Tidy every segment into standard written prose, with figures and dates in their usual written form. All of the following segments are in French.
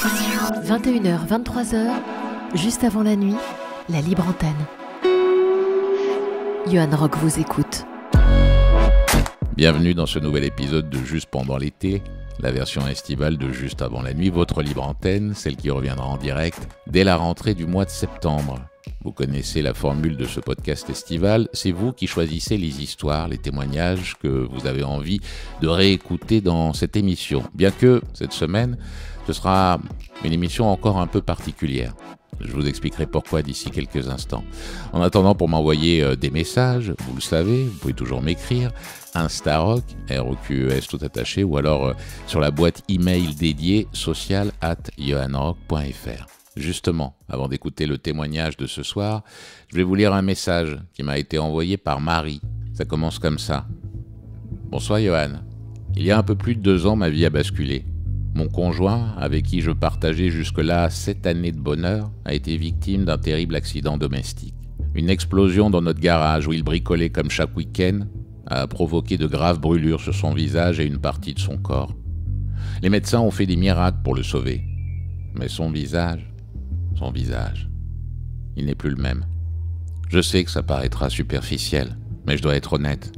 21h, 23h, juste avant la nuit, la libre antenne. Johan Rock vous écoute. Bienvenue dans ce nouvel épisode de Juste pendant l'été, la version estivale de Juste avant la nuit, votre libre antenne, celle qui reviendra en direct dès la rentrée du mois de septembre. Vous connaissez la formule de ce podcast estival, c'est vous qui choisissez les histoires, les témoignages que vous avez envie de réécouter dans cette émission. Bien que, cette semaine, ce sera une émission encore un peu particulière. Je vous expliquerai pourquoi d'ici quelques instants. En attendant, pour m'envoyer des messages, vous le savez, vous pouvez toujours m'écrire, Instarock, R-O-Q-E-S tout attaché, ou alors sur la boîte email dédiée social@johanrock.fr. Justement, avant d'écouter le témoignage de ce soir, je vais vous lire un message qui m'a été envoyé par Marie. Ça commence comme ça. Bonsoir Johan. Il y a un peu plus de 2 ans, ma vie a basculé. Mon conjoint, avec qui je partageais jusque-là 7 années de bonheur, a été victime d'un terrible accident domestique. Une explosion dans notre garage où il bricolait comme chaque week-end a provoqué de graves brûlures sur son visage et une partie de son corps. Les médecins ont fait des miracles pour le sauver. Mais son visage, il n'est plus le même. Je sais que ça paraîtra superficiel, mais je dois être honnête.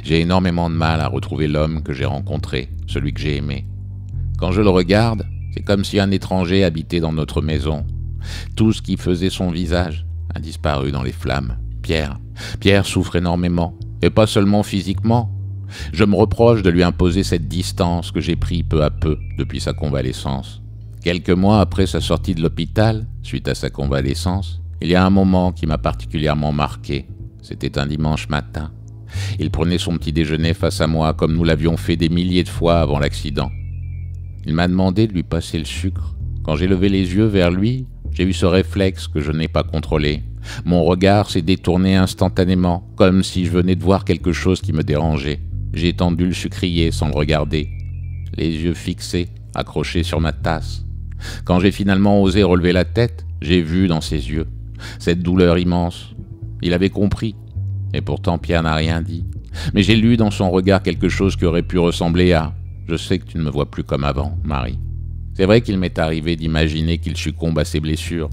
J'ai énormément de mal à retrouver l'homme que j'ai rencontré, celui que j'ai aimé. Quand je le regarde, c'est comme si un étranger habitait dans notre maison. Tout ce qui faisait son visage a disparu dans les flammes. Pierre souffre énormément, et pas seulement physiquement. Je me reproche de lui imposer cette distance que j'ai prise peu à peu depuis sa convalescence. Quelques mois après sa sortie de l'hôpital, suite à sa convalescence, il y a un moment qui m'a particulièrement marqué. C'était un dimanche matin. Il prenait son petit déjeuner face à moi comme nous l'avions fait des milliers de fois avant l'accident. Il m'a demandé de lui passer le sucre. Quand j'ai levé les yeux vers lui, j'ai eu ce réflexe que je n'ai pas contrôlé. Mon regard s'est détourné instantanément, comme si je venais de voir quelque chose qui me dérangeait. J'ai tendu le sucrier sans le regarder, les yeux fixés, accrochés sur ma tasse. Quand j'ai finalement osé relever la tête, j'ai vu dans ses yeux cette douleur immense. Il avait compris, et pourtant Pierre n'a rien dit. Mais j'ai lu dans son regard quelque chose qui aurait pu ressembler à « Je sais que tu ne me vois plus comme avant, Marie ». C'est vrai qu'il m'est arrivé d'imaginer qu'il succombe à ses blessures,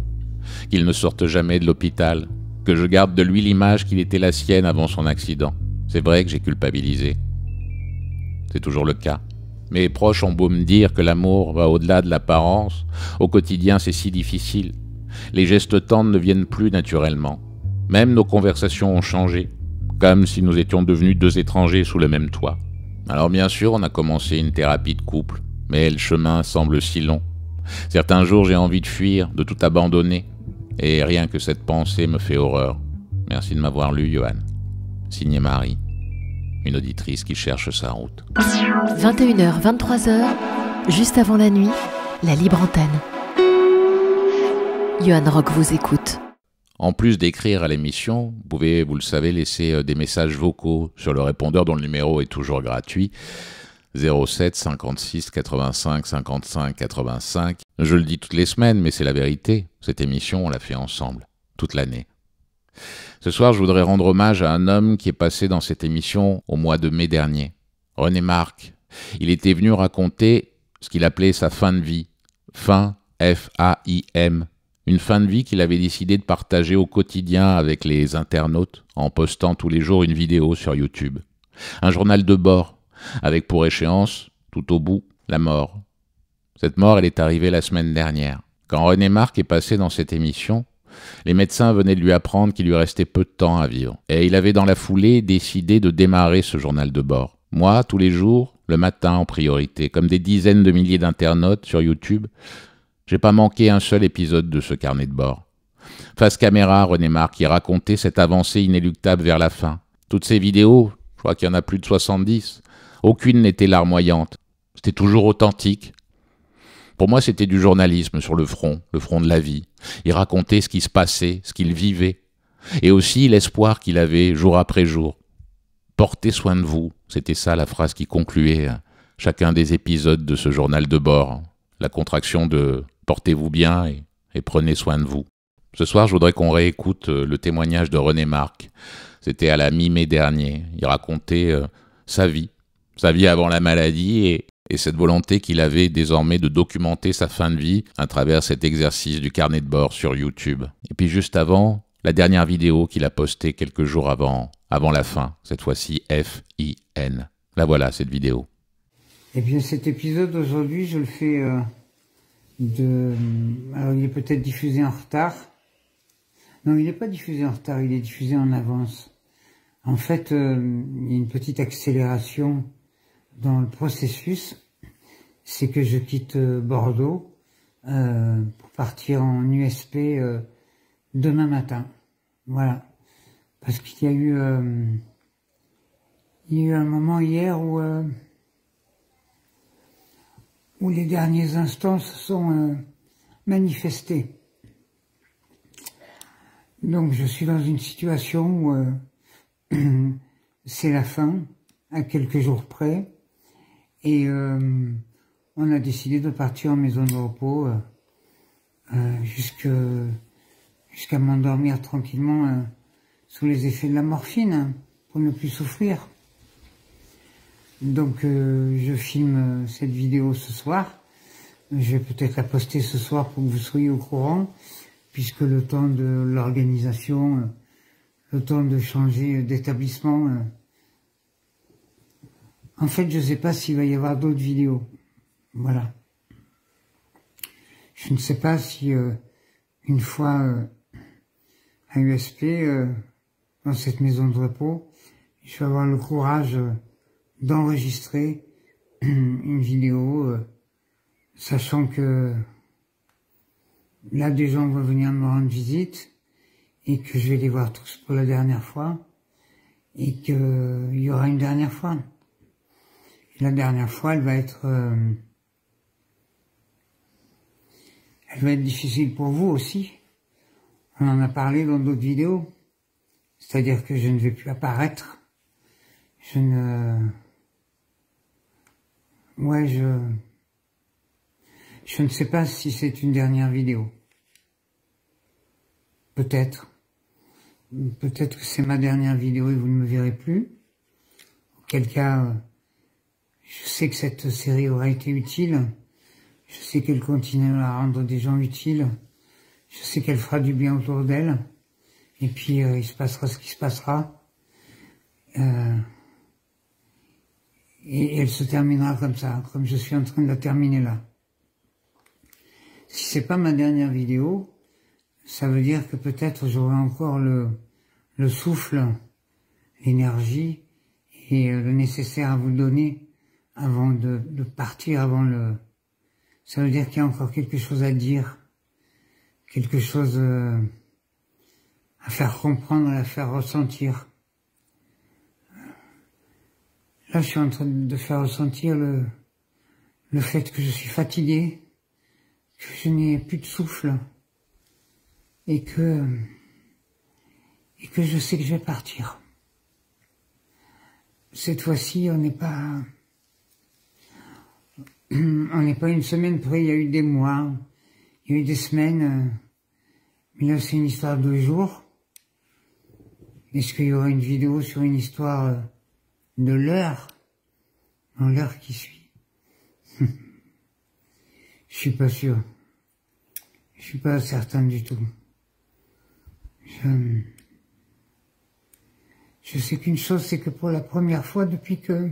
qu'il ne sorte jamais de l'hôpital, que je garde de lui l'image qu'il était la sienne avant son accident. C'est vrai que j'ai culpabilisé. C'est toujours le cas. Mes proches ont beau me dire que l'amour va au-delà de l'apparence, au quotidien c'est si difficile. Les gestes tendres ne viennent plus naturellement. Même nos conversations ont changé, comme si nous étions devenus 2 étrangers sous le même toit. Alors bien sûr, on a commencé une thérapie de couple, mais le chemin semble si long. Certains jours, j'ai envie de fuir, de tout abandonner, et rien que cette pensée me fait horreur. Merci de m'avoir lu, Johan. Signé Marie, une auditrice qui cherche sa route. 21h, 23h, juste avant la nuit, la libre antenne. Johan Rock vous écoute. En plus d'écrire à l'émission, vous pouvez, vous le savez, laisser des messages vocaux sur le répondeur dont le numéro est toujours gratuit. 07 56 85 55 85. Je le dis toutes les semaines, mais c'est la vérité. Cette émission, on l'a fait ensemble, toute l'année. Ce soir, je voudrais rendre hommage à un homme qui est passé dans cette émission au mois de mai dernier. René Marc. Il était venu raconter ce qu'il appelait sa fin de vie. Fin, F-A-I-M. Une fin de vie qu'il avait décidé de partager au quotidien avec les internautes en postant tous les jours une vidéo sur YouTube. Un journal de bord, avec pour échéance, tout au bout, la mort. Cette mort, elle est arrivée la semaine dernière. Quand René Marc est passé dans cette émission, les médecins venaient de lui apprendre qu'il lui restait peu de temps à vivre. Et il avait dans la foulée décidé de démarrer ce journal de bord. Moi, tous les jours, le matin en priorité, comme des dizaines de milliers d'internautes sur YouTube, j'ai pas manqué un seul épisode de ce carnet de bord. Face caméra, René Marc y racontait cette avancée inéluctable vers la fin. Toutes ces vidéos, je crois qu'il y en a plus de 70, aucune n'était larmoyante. C'était toujours authentique. Pour moi, c'était du journalisme sur le front de la vie. Il racontait ce qui se passait, ce qu'il vivait, et aussi l'espoir qu'il avait jour après jour. Portez soin de vous, c'était ça la phrase qui concluait chacun des épisodes de ce journal de bord. La contraction de « portez-vous bien et prenez soin de vous ». Ce soir, je voudrais qu'on réécoute le témoignage de René Marc. C'était à la mi-mai dernier. Il racontait sa vie avant la maladie et et cette volonté qu'il avait désormais de documenter sa fin de vie à travers cet exercice du carnet de bord sur YouTube. Et puis juste avant, la dernière vidéo qu'il a postée quelques jours avant la fin, cette fois-ci F-I-N. La voilà, cette vidéo. Eh bien, cet épisode aujourd'hui, je le fais alors, il est peut-être diffusé en retard. Non, il n'est pas diffusé en retard, il est diffusé en avance. En fait, il y a une petite accélération dans le processus. C'est que je quitte Bordeaux pour partir en USP demain matin. Voilà. Parce qu'il y a eu un moment hier où les derniers instants se sont manifestés. Donc je suis dans une situation où c'est la fin, à quelques jours près, et on a décidé de partir en maison de repos jusqu'à m'endormir tranquillement sous les effets de la morphine, pour ne plus souffrir. Donc je filme cette vidéo ce soir. Je vais peut-être la poster ce soir pour que vous soyez au courant, puisque le temps de l'organisation, le temps de changer d'établissement, en fait je ne sais pas s'il va y avoir d'autres vidéos. Voilà. Je ne sais pas si une fois à USP, dans cette maison de repos, je vais avoir le courage d'enregistrer une vidéo, sachant que là des gens vont venir me rendre visite et que je vais les voir tous pour la dernière fois et qu'il y aura une dernière fois. Et la dernière fois, elle va être difficile pour vous aussi. On en a parlé dans d'autres vidéos. C'est-à-dire que je ne vais plus apparaître. Je ne sais pas si c'est une dernière vidéo. Peut-être. Peut-être que c'est ma dernière vidéo et vous ne me verrez plus. Auquel cas, je sais que cette série aura été utile. Je sais qu'elle continuera à rendre des gens utiles. Je sais qu'elle fera du bien autour d'elle. Et puis, il se passera ce qui se passera. Et elle se terminera comme ça, comme je suis en train de la terminer là. Si c'est pas ma dernière vidéo, ça veut dire que peut-être j'aurai encore le souffle, l'énergie et le nécessaire à vous donner avant de partir, ça veut dire qu'il y a encore quelque chose à dire, quelque chose à faire comprendre, à faire ressentir. Là, je suis en train de faire ressentir le fait que je suis fatigué, que je n'ai plus de souffle, et que je sais que je vais partir. Cette fois-ci, on n'est pas une semaine près, il y a eu des mois, il y a eu des semaines, mais là c'est une histoire de jours. Est-ce qu'il y aura une vidéo sur une histoire de l'heure, dans l'heure qui suit? Je suis pas sûr. Je suis pas certain du tout. Je sais qu'une chose, c'est que pour la première fois depuis que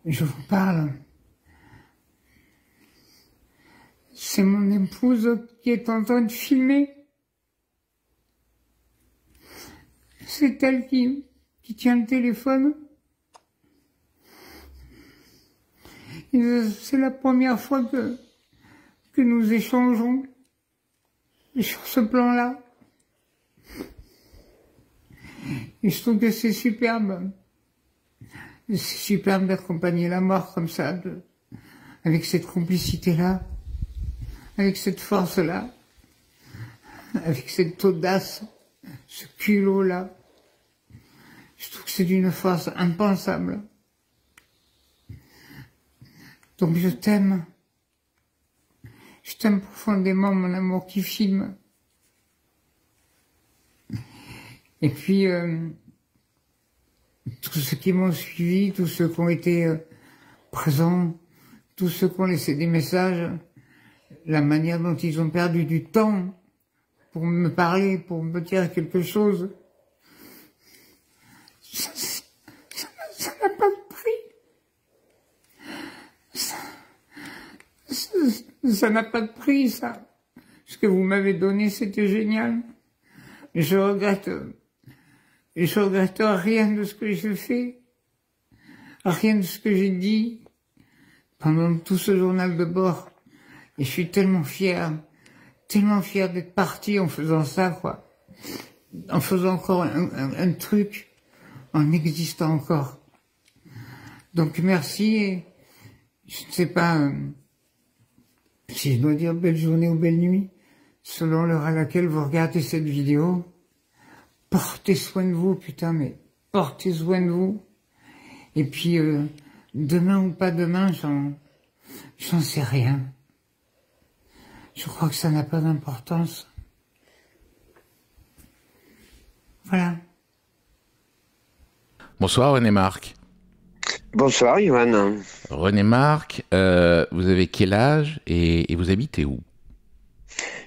je vous parle, c'est mon épouse qui est en train de filmer. C'est elle qui tient le téléphone. C'est la première fois que nous échangeons sur ce plan-là. Et je trouve que c'est superbe. C'est superbe d'accompagner la mort comme ça, avec cette complicité-là, avec cette force-là, avec cette audace, ce culot-là. Je trouve que c'est d'une force impensable. Donc je t'aime. Je t'aime profondément, mon amour qui filme. Et puis, tous ceux qui m'ont suivi, tous ceux qui ont été présents tous ceux qui ont laissé des messages, la manière dont ils ont perdu du temps pour me parler, pour me dire quelque chose, ça n'a pas de prix. Ça n'a pas de prix, ça. Ce que vous m'avez donné, c'était génial. Et je regrette rien de ce que j'ai fait, rien de ce que j'ai dit pendant tout ce journal de bord. Et je suis tellement fier d'être parti en faisant ça, quoi. En faisant encore un truc, en existant encore. Donc merci, et je ne sais pas si je dois dire belle journée ou belle nuit, selon l'heure à laquelle vous regardez cette vidéo. Portez soin de vous, putain, mais portez soin de vous. Et puis, demain ou pas demain, j'en sais rien. Je crois que ça n'a pas d'importance. Voilà. Bonsoir René Marc. Bonsoir Yohan. René Marc, vous avez quel âge et vous habitez où?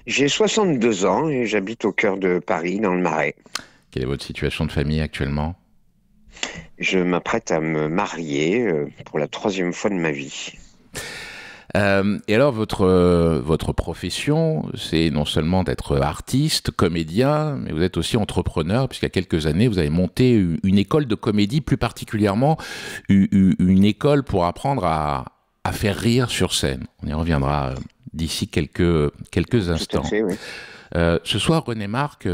J'ai 62 ans et j'habite au cœur de Paris, dans le Marais. Quelle est votre situation de famille actuellement? Je m'apprête à me marier pour la 3e fois de ma vie. Et alors, votre profession, c'est non seulement d'être artiste, comédien, mais vous êtes aussi entrepreneur, puisqu'il y a quelques années, vous avez monté une école de comédie, plus particulièrement une école pour apprendre à faire rire sur scène. On y reviendra d'ici quelques instants. Tout à fait, oui. Ce soir, René Marc,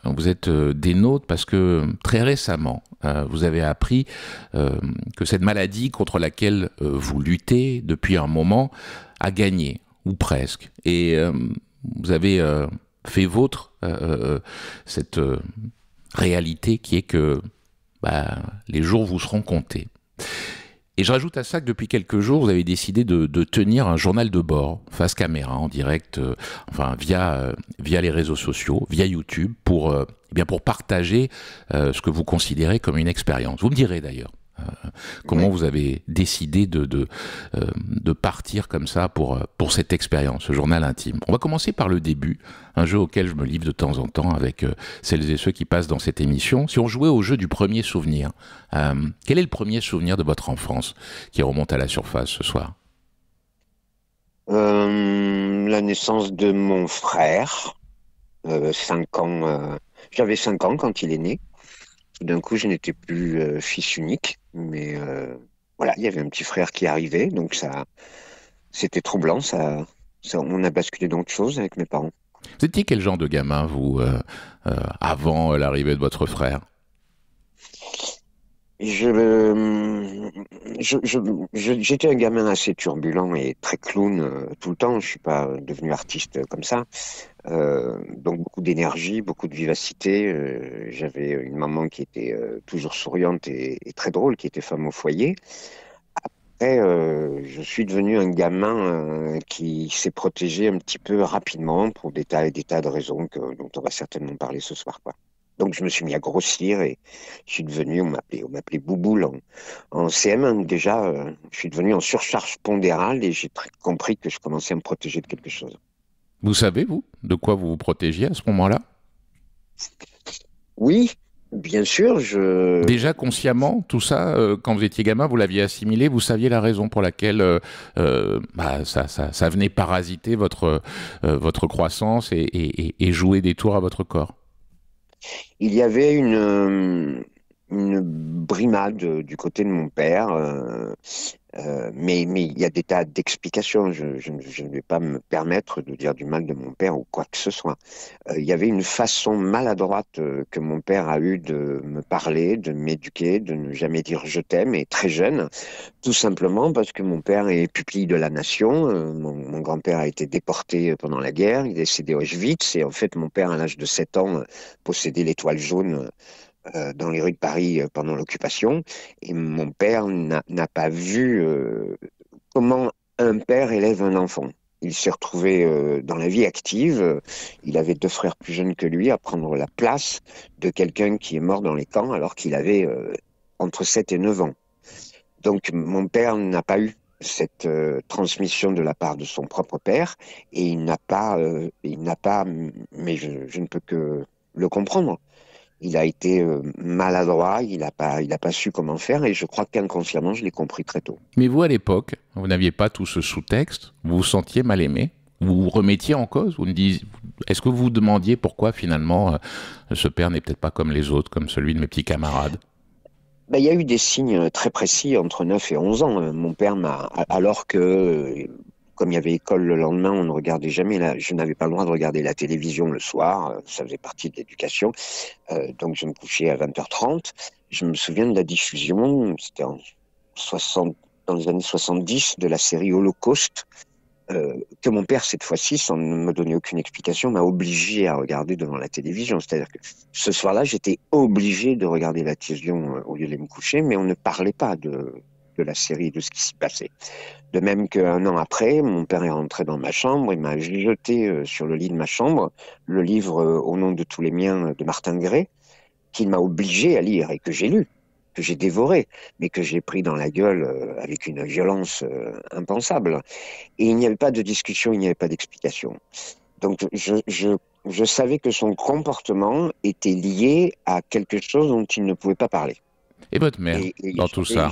vous êtes des nôtres parce que très récemment, vous avez appris que cette maladie contre laquelle vous luttez depuis un moment a gagné, ou presque. Et vous avez fait vôtre cette réalité qui est que les jours vous seront comptés. Et je rajoute à ça que depuis quelques jours, vous avez décidé de tenir un journal de bord, face caméra, en direct, via les réseaux sociaux, via YouTube, pour partager ce que vous considérez comme une expérience. Vous me direz d'ailleurs comment vous avez décidé de partir comme ça pour cette expérience, ce journal intime. On va commencer par le début, un jeu auquel je me livre de temps en temps avec celles et ceux qui passent dans cette émission. Si on jouait au jeu du premier souvenir, quel est le premier souvenir de votre enfance qui remonte à la surface ce soir? La naissance de mon frère, 5 ans. J'avais 5 ans quand il est né. Tout d'un coup, je n'étais plus fils unique, mais voilà, il y avait un petit frère qui arrivait, donc ça, c'était troublant. On a basculé dans autre chose avec mes parents. Vous étiez quel genre de gamin, vous, avant l'arrivée de votre frère? J'étais un gamin assez turbulent et très clown tout le temps. Je suis pas devenu artiste comme ça. Donc beaucoup d'énergie, beaucoup de vivacité. J'avais une maman qui était toujours souriante et très drôle, qui était femme au foyer. Après, je suis devenu un gamin qui s'est protégé un petit peu rapidement pour des tas de raisons dont on va certainement parler ce soir, quoi. Donc je me suis mis à grossir et je suis devenu, on m'appelait Bouboule en CM1 déjà. Je suis devenu en surcharge pondérale et j'ai compris que je commençais à me protéger de quelque chose. Vous savez, vous, de quoi vous vous protégiez à ce moment-là? Oui, bien sûr. Déjà consciemment, tout ça, quand vous étiez gamin, vous l'aviez assimilé, vous saviez la raison pour laquelle ça venait parasiter votre croissance et jouer des tours à votre corps. Il y avait une brimade du côté de mon père, mais il y a des tas d'explications. Je ne vais pas me permettre de dire du mal de mon père ou quoi que ce soit. Il y avait une façon maladroite que mon père a eue de me parler, de m'éduquer, de ne jamais dire je t'aime, et très jeune, tout simplement parce que mon père est pupille de la nation. Mon grand-père a été déporté pendant la guerre, il est décédé à Auschwitz, et en fait mon père, à l'âge de 7 ans, possédait l'étoile jaune dans les rues de Paris pendant l'occupation, et mon père n'a pas vu comment un père élève un enfant. Il s'est retrouvé dans la vie active, il avait 2 frères plus jeunes que lui, à prendre la place de quelqu'un qui est mort dans les camps alors qu'il avait entre 7 et 9 ans. Donc mon père n'a pas eu cette transmission de la part de son propre père, et il n'a pas, mais je ne peux que le comprendre. Il a été maladroit, il n'a pas su comment faire, et je crois qu'inconsciemment, je l'ai compris très tôt. Mais vous, à l'époque, vous n'aviez pas tout ce sous-texte, vous vous sentiez mal aimé, vous vous remettiez en cause, est-ce que vous vous demandiez pourquoi finalement ce père n'est peut-être pas comme les autres, comme celui de mes petits camarades? Ben, il y a eu des signes très précis entre 9 et 11 ans. Mon père alors que, comme il y avait école le lendemain, on ne regardait jamais je n'avais pas le droit de regarder la télévision le soir, ça faisait partie de l'éducation, donc je me couchais à 20h30. Je me souviens de la diffusion, c'était dans les années 70, de la série Holocauste, que mon père, cette fois-ci, sans me donner aucune explication, m'a obligé à regarder devant la télévision. C'est-à-dire que ce soir-là, j'étais obligé de regarder la télévision au lieu de me coucher, mais on ne parlait pas de la série, de ce qui s'y passait. De même qu'un an après, mon père est rentré dans ma chambre et m'a jeté sur le lit de ma chambre le livre Au nom de tous les miens de Martin Gray, qu'il m'a obligé à lire et que j'ai lu, que j'ai dévoré, mais que j'ai pris dans la gueule avec une violence impensable. Et il n'y avait pas de discussion, il n'y avait pas d'explication. Donc je savais que son comportement était lié à quelque chose dont il ne pouvait pas parler. Et votre mère, dans tout ça,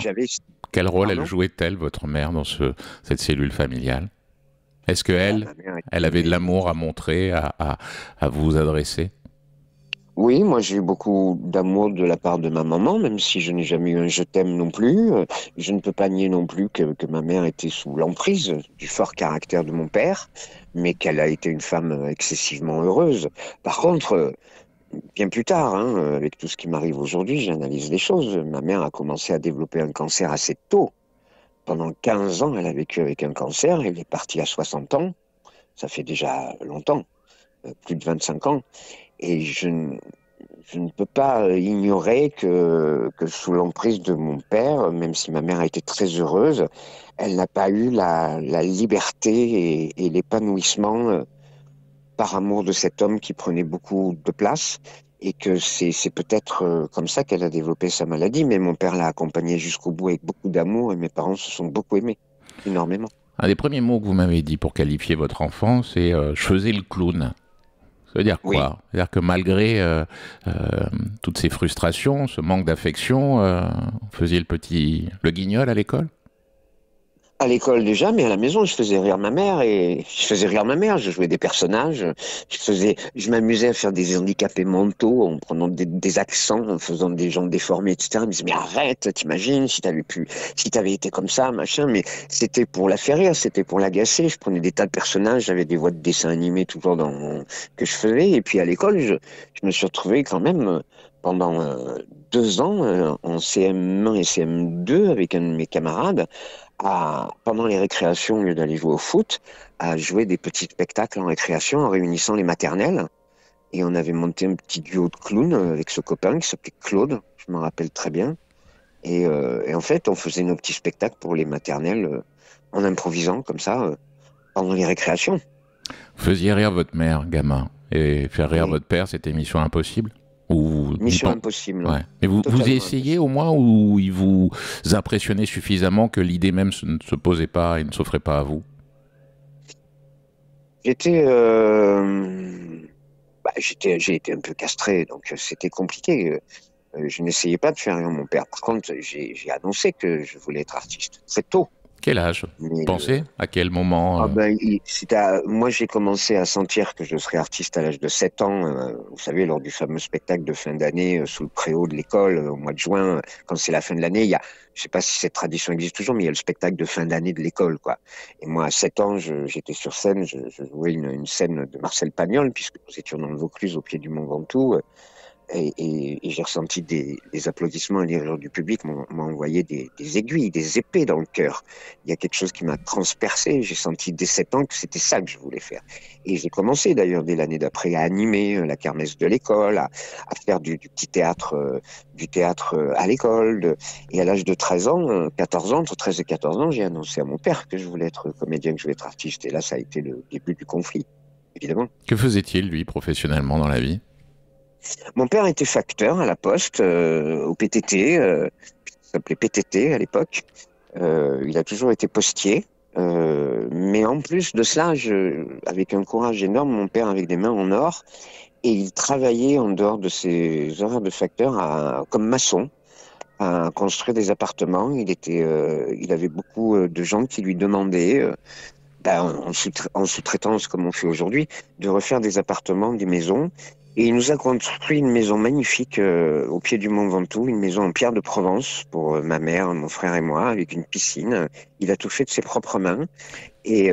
quel rôle elle jouait-elle, votre mère, dans cette cellule familiale? Est-ce qu'elle avait de l'amour à montrer, à vous adresser? Oui, moi j'ai eu beaucoup d'amour de la part de ma maman, même si je n'ai jamais eu un je t'aime non plus. Je ne peux pas nier non plus que ma mère était sous l'emprise du fort caractère de mon père, mais qu'elle a été une femme excessivement heureuse. Par contre, bien plus tard, avec tout ce qui m'arrive aujourd'hui, j'analyse les choses. Ma mère a commencé à développer un cancer assez tôt. Pendant 15 ans, elle a vécu avec un cancer, elle est partie à 60 ans. Ça fait déjà longtemps, plus de 25 ans. Et je ne peux pas ignorer que sous l'emprise de mon père, même si ma mère a été très heureuse, elle n'a pas eu la liberté et l'épanouissement par amour de cet homme qui prenait beaucoup de place. Et que c'est peut-être comme ça qu'elle a développé sa maladie. Mais mon père l'a accompagnée jusqu'au bout avec beaucoup d'amour et mes parents se sont beaucoup aimés, énormément. Un des premiers mots que vous m'avez dit pour qualifier votre enfant, c'est je faisais le clown. Ça veut dire quoi? Oui. C'est-à-dire que malgré toutes ces frustrations, ce manque d'affection, vous faisiez le guignol à l'école? À l'école déjà, mais à la maison, je faisais rire ma mère je jouais des personnages, je m'amusais à faire des handicapés mentaux en prenant des accents, en faisant des gens déformés, etc. Ils me disaient, mais arrête, t'imagines, si t'avais été comme ça, machin, mais c'était pour la faire rire, c'était pour l'agacer. Je prenais des tas de personnages, j'avais des voix de dessins animés toujours que je faisais, et puis à l'école, je me suis retrouvé quand même pendant 2 ans en CM1 et CM2 avec un de mes camarades, pendant les récréations, au lieu d'aller jouer au foot, à jouer des petits spectacles en récréation en réunissant les maternelles. Et on avait monté un petit duo de clowns avec ce copain qui s'appelait Claude, je m'en rappelle très bien. Et en fait, on faisait nos petits spectacles pour les maternelles en improvisant comme ça pendant les récréations. Vous faisiez rire votre mère, gamin, et faire rire votre père, c'était mission impossible? Mission impossible. Ouais. Mais vous essayez au moins, ou il vous impressionnait suffisamment que l'idée même ne se posait pas et ne s'offrait pas à vous? J'ai été un peu castré, donc c'était compliqué. Je n'essayais pas de faire rire mon père. Par contre, j'ai annoncé que je voulais être artiste très tôt. Quel âge? Vous pensez? À quel moment? Moi, j'ai commencé à sentir que je serais artiste à l'âge de 7 ans. Vous savez, lors du fameux spectacle de fin d'année sous le préau de l'école, au mois de juin, quand c'est la fin de l'année, je sais pas si cette tradition existe toujours, mais il y a le spectacle de fin d'année de l'école, quoi. Et moi, à 7 ans, j'étais sur scène, je jouais une scène de Marcel Pagnol, puisque nous étions dans le Vaucluse, au pied du Mont Ventoux. Et j'ai ressenti des applaudissements et des rires du public m'ont envoyé des aiguilles, des épées dans le cœur. Il y a quelque chose qui m'a transpercé. J'ai senti dès 7 ans que c'était ça que je voulais faire. Et j'ai commencé d'ailleurs dès l'année d'après à animer la kermesse de l'école, à faire du petit théâtre, à l'école. Et à l'âge de 13 ans, 14 ans, entre 13 et 14 ans, j'ai annoncé à mon père que je voulais être comédien, que je voulais être artiste. Et là, ça a été le début du conflit, évidemment. Que faisait-il, lui, professionnellement dans la vie? Mon père était facteur à la Poste, au PTT, ça s'appelait PTT à l'époque. Il a toujours été postier. Mais en plus de cela, avec un courage énorme, mon père avec des mains en or, et il travaillait en dehors de ses horaires de facteur comme maçon à construire des appartements. Il avait beaucoup de gens qui lui demandaient, en sous-traitance comme on fait aujourd'hui, de refaire des appartements, des maisons. Et il nous a construit une maison magnifique au pied du Mont Ventoux, une maison en pierre de Provence pour ma mère, mon frère et moi, avec une piscine. Il a tout fait de ses propres mains. Et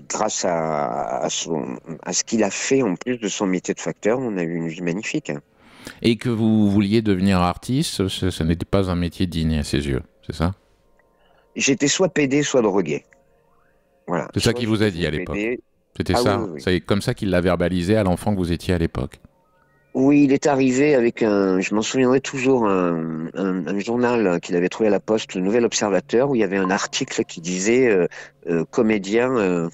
grâce à ce qu'il a fait en plus de son métier de facteur, on a eu une vie magnifique. Et que vous vouliez devenir artiste, ce n'était pas un métier digne à ses yeux, c'est ça? J'étais soit pédé, soit drogué. Voilà. C'est ça qu'il vous a dit à l'époque. C'était Ah, ça. oui, oui. C'est comme ça qu'il l'a verbalisé à l'enfant que vous étiez à l'époque. Oui, il est arrivé avec je m'en souviendrai toujours, un journal qu'il avait trouvé à la Poste, le Nouvel Observateur, où il y avait un article qui disait comédien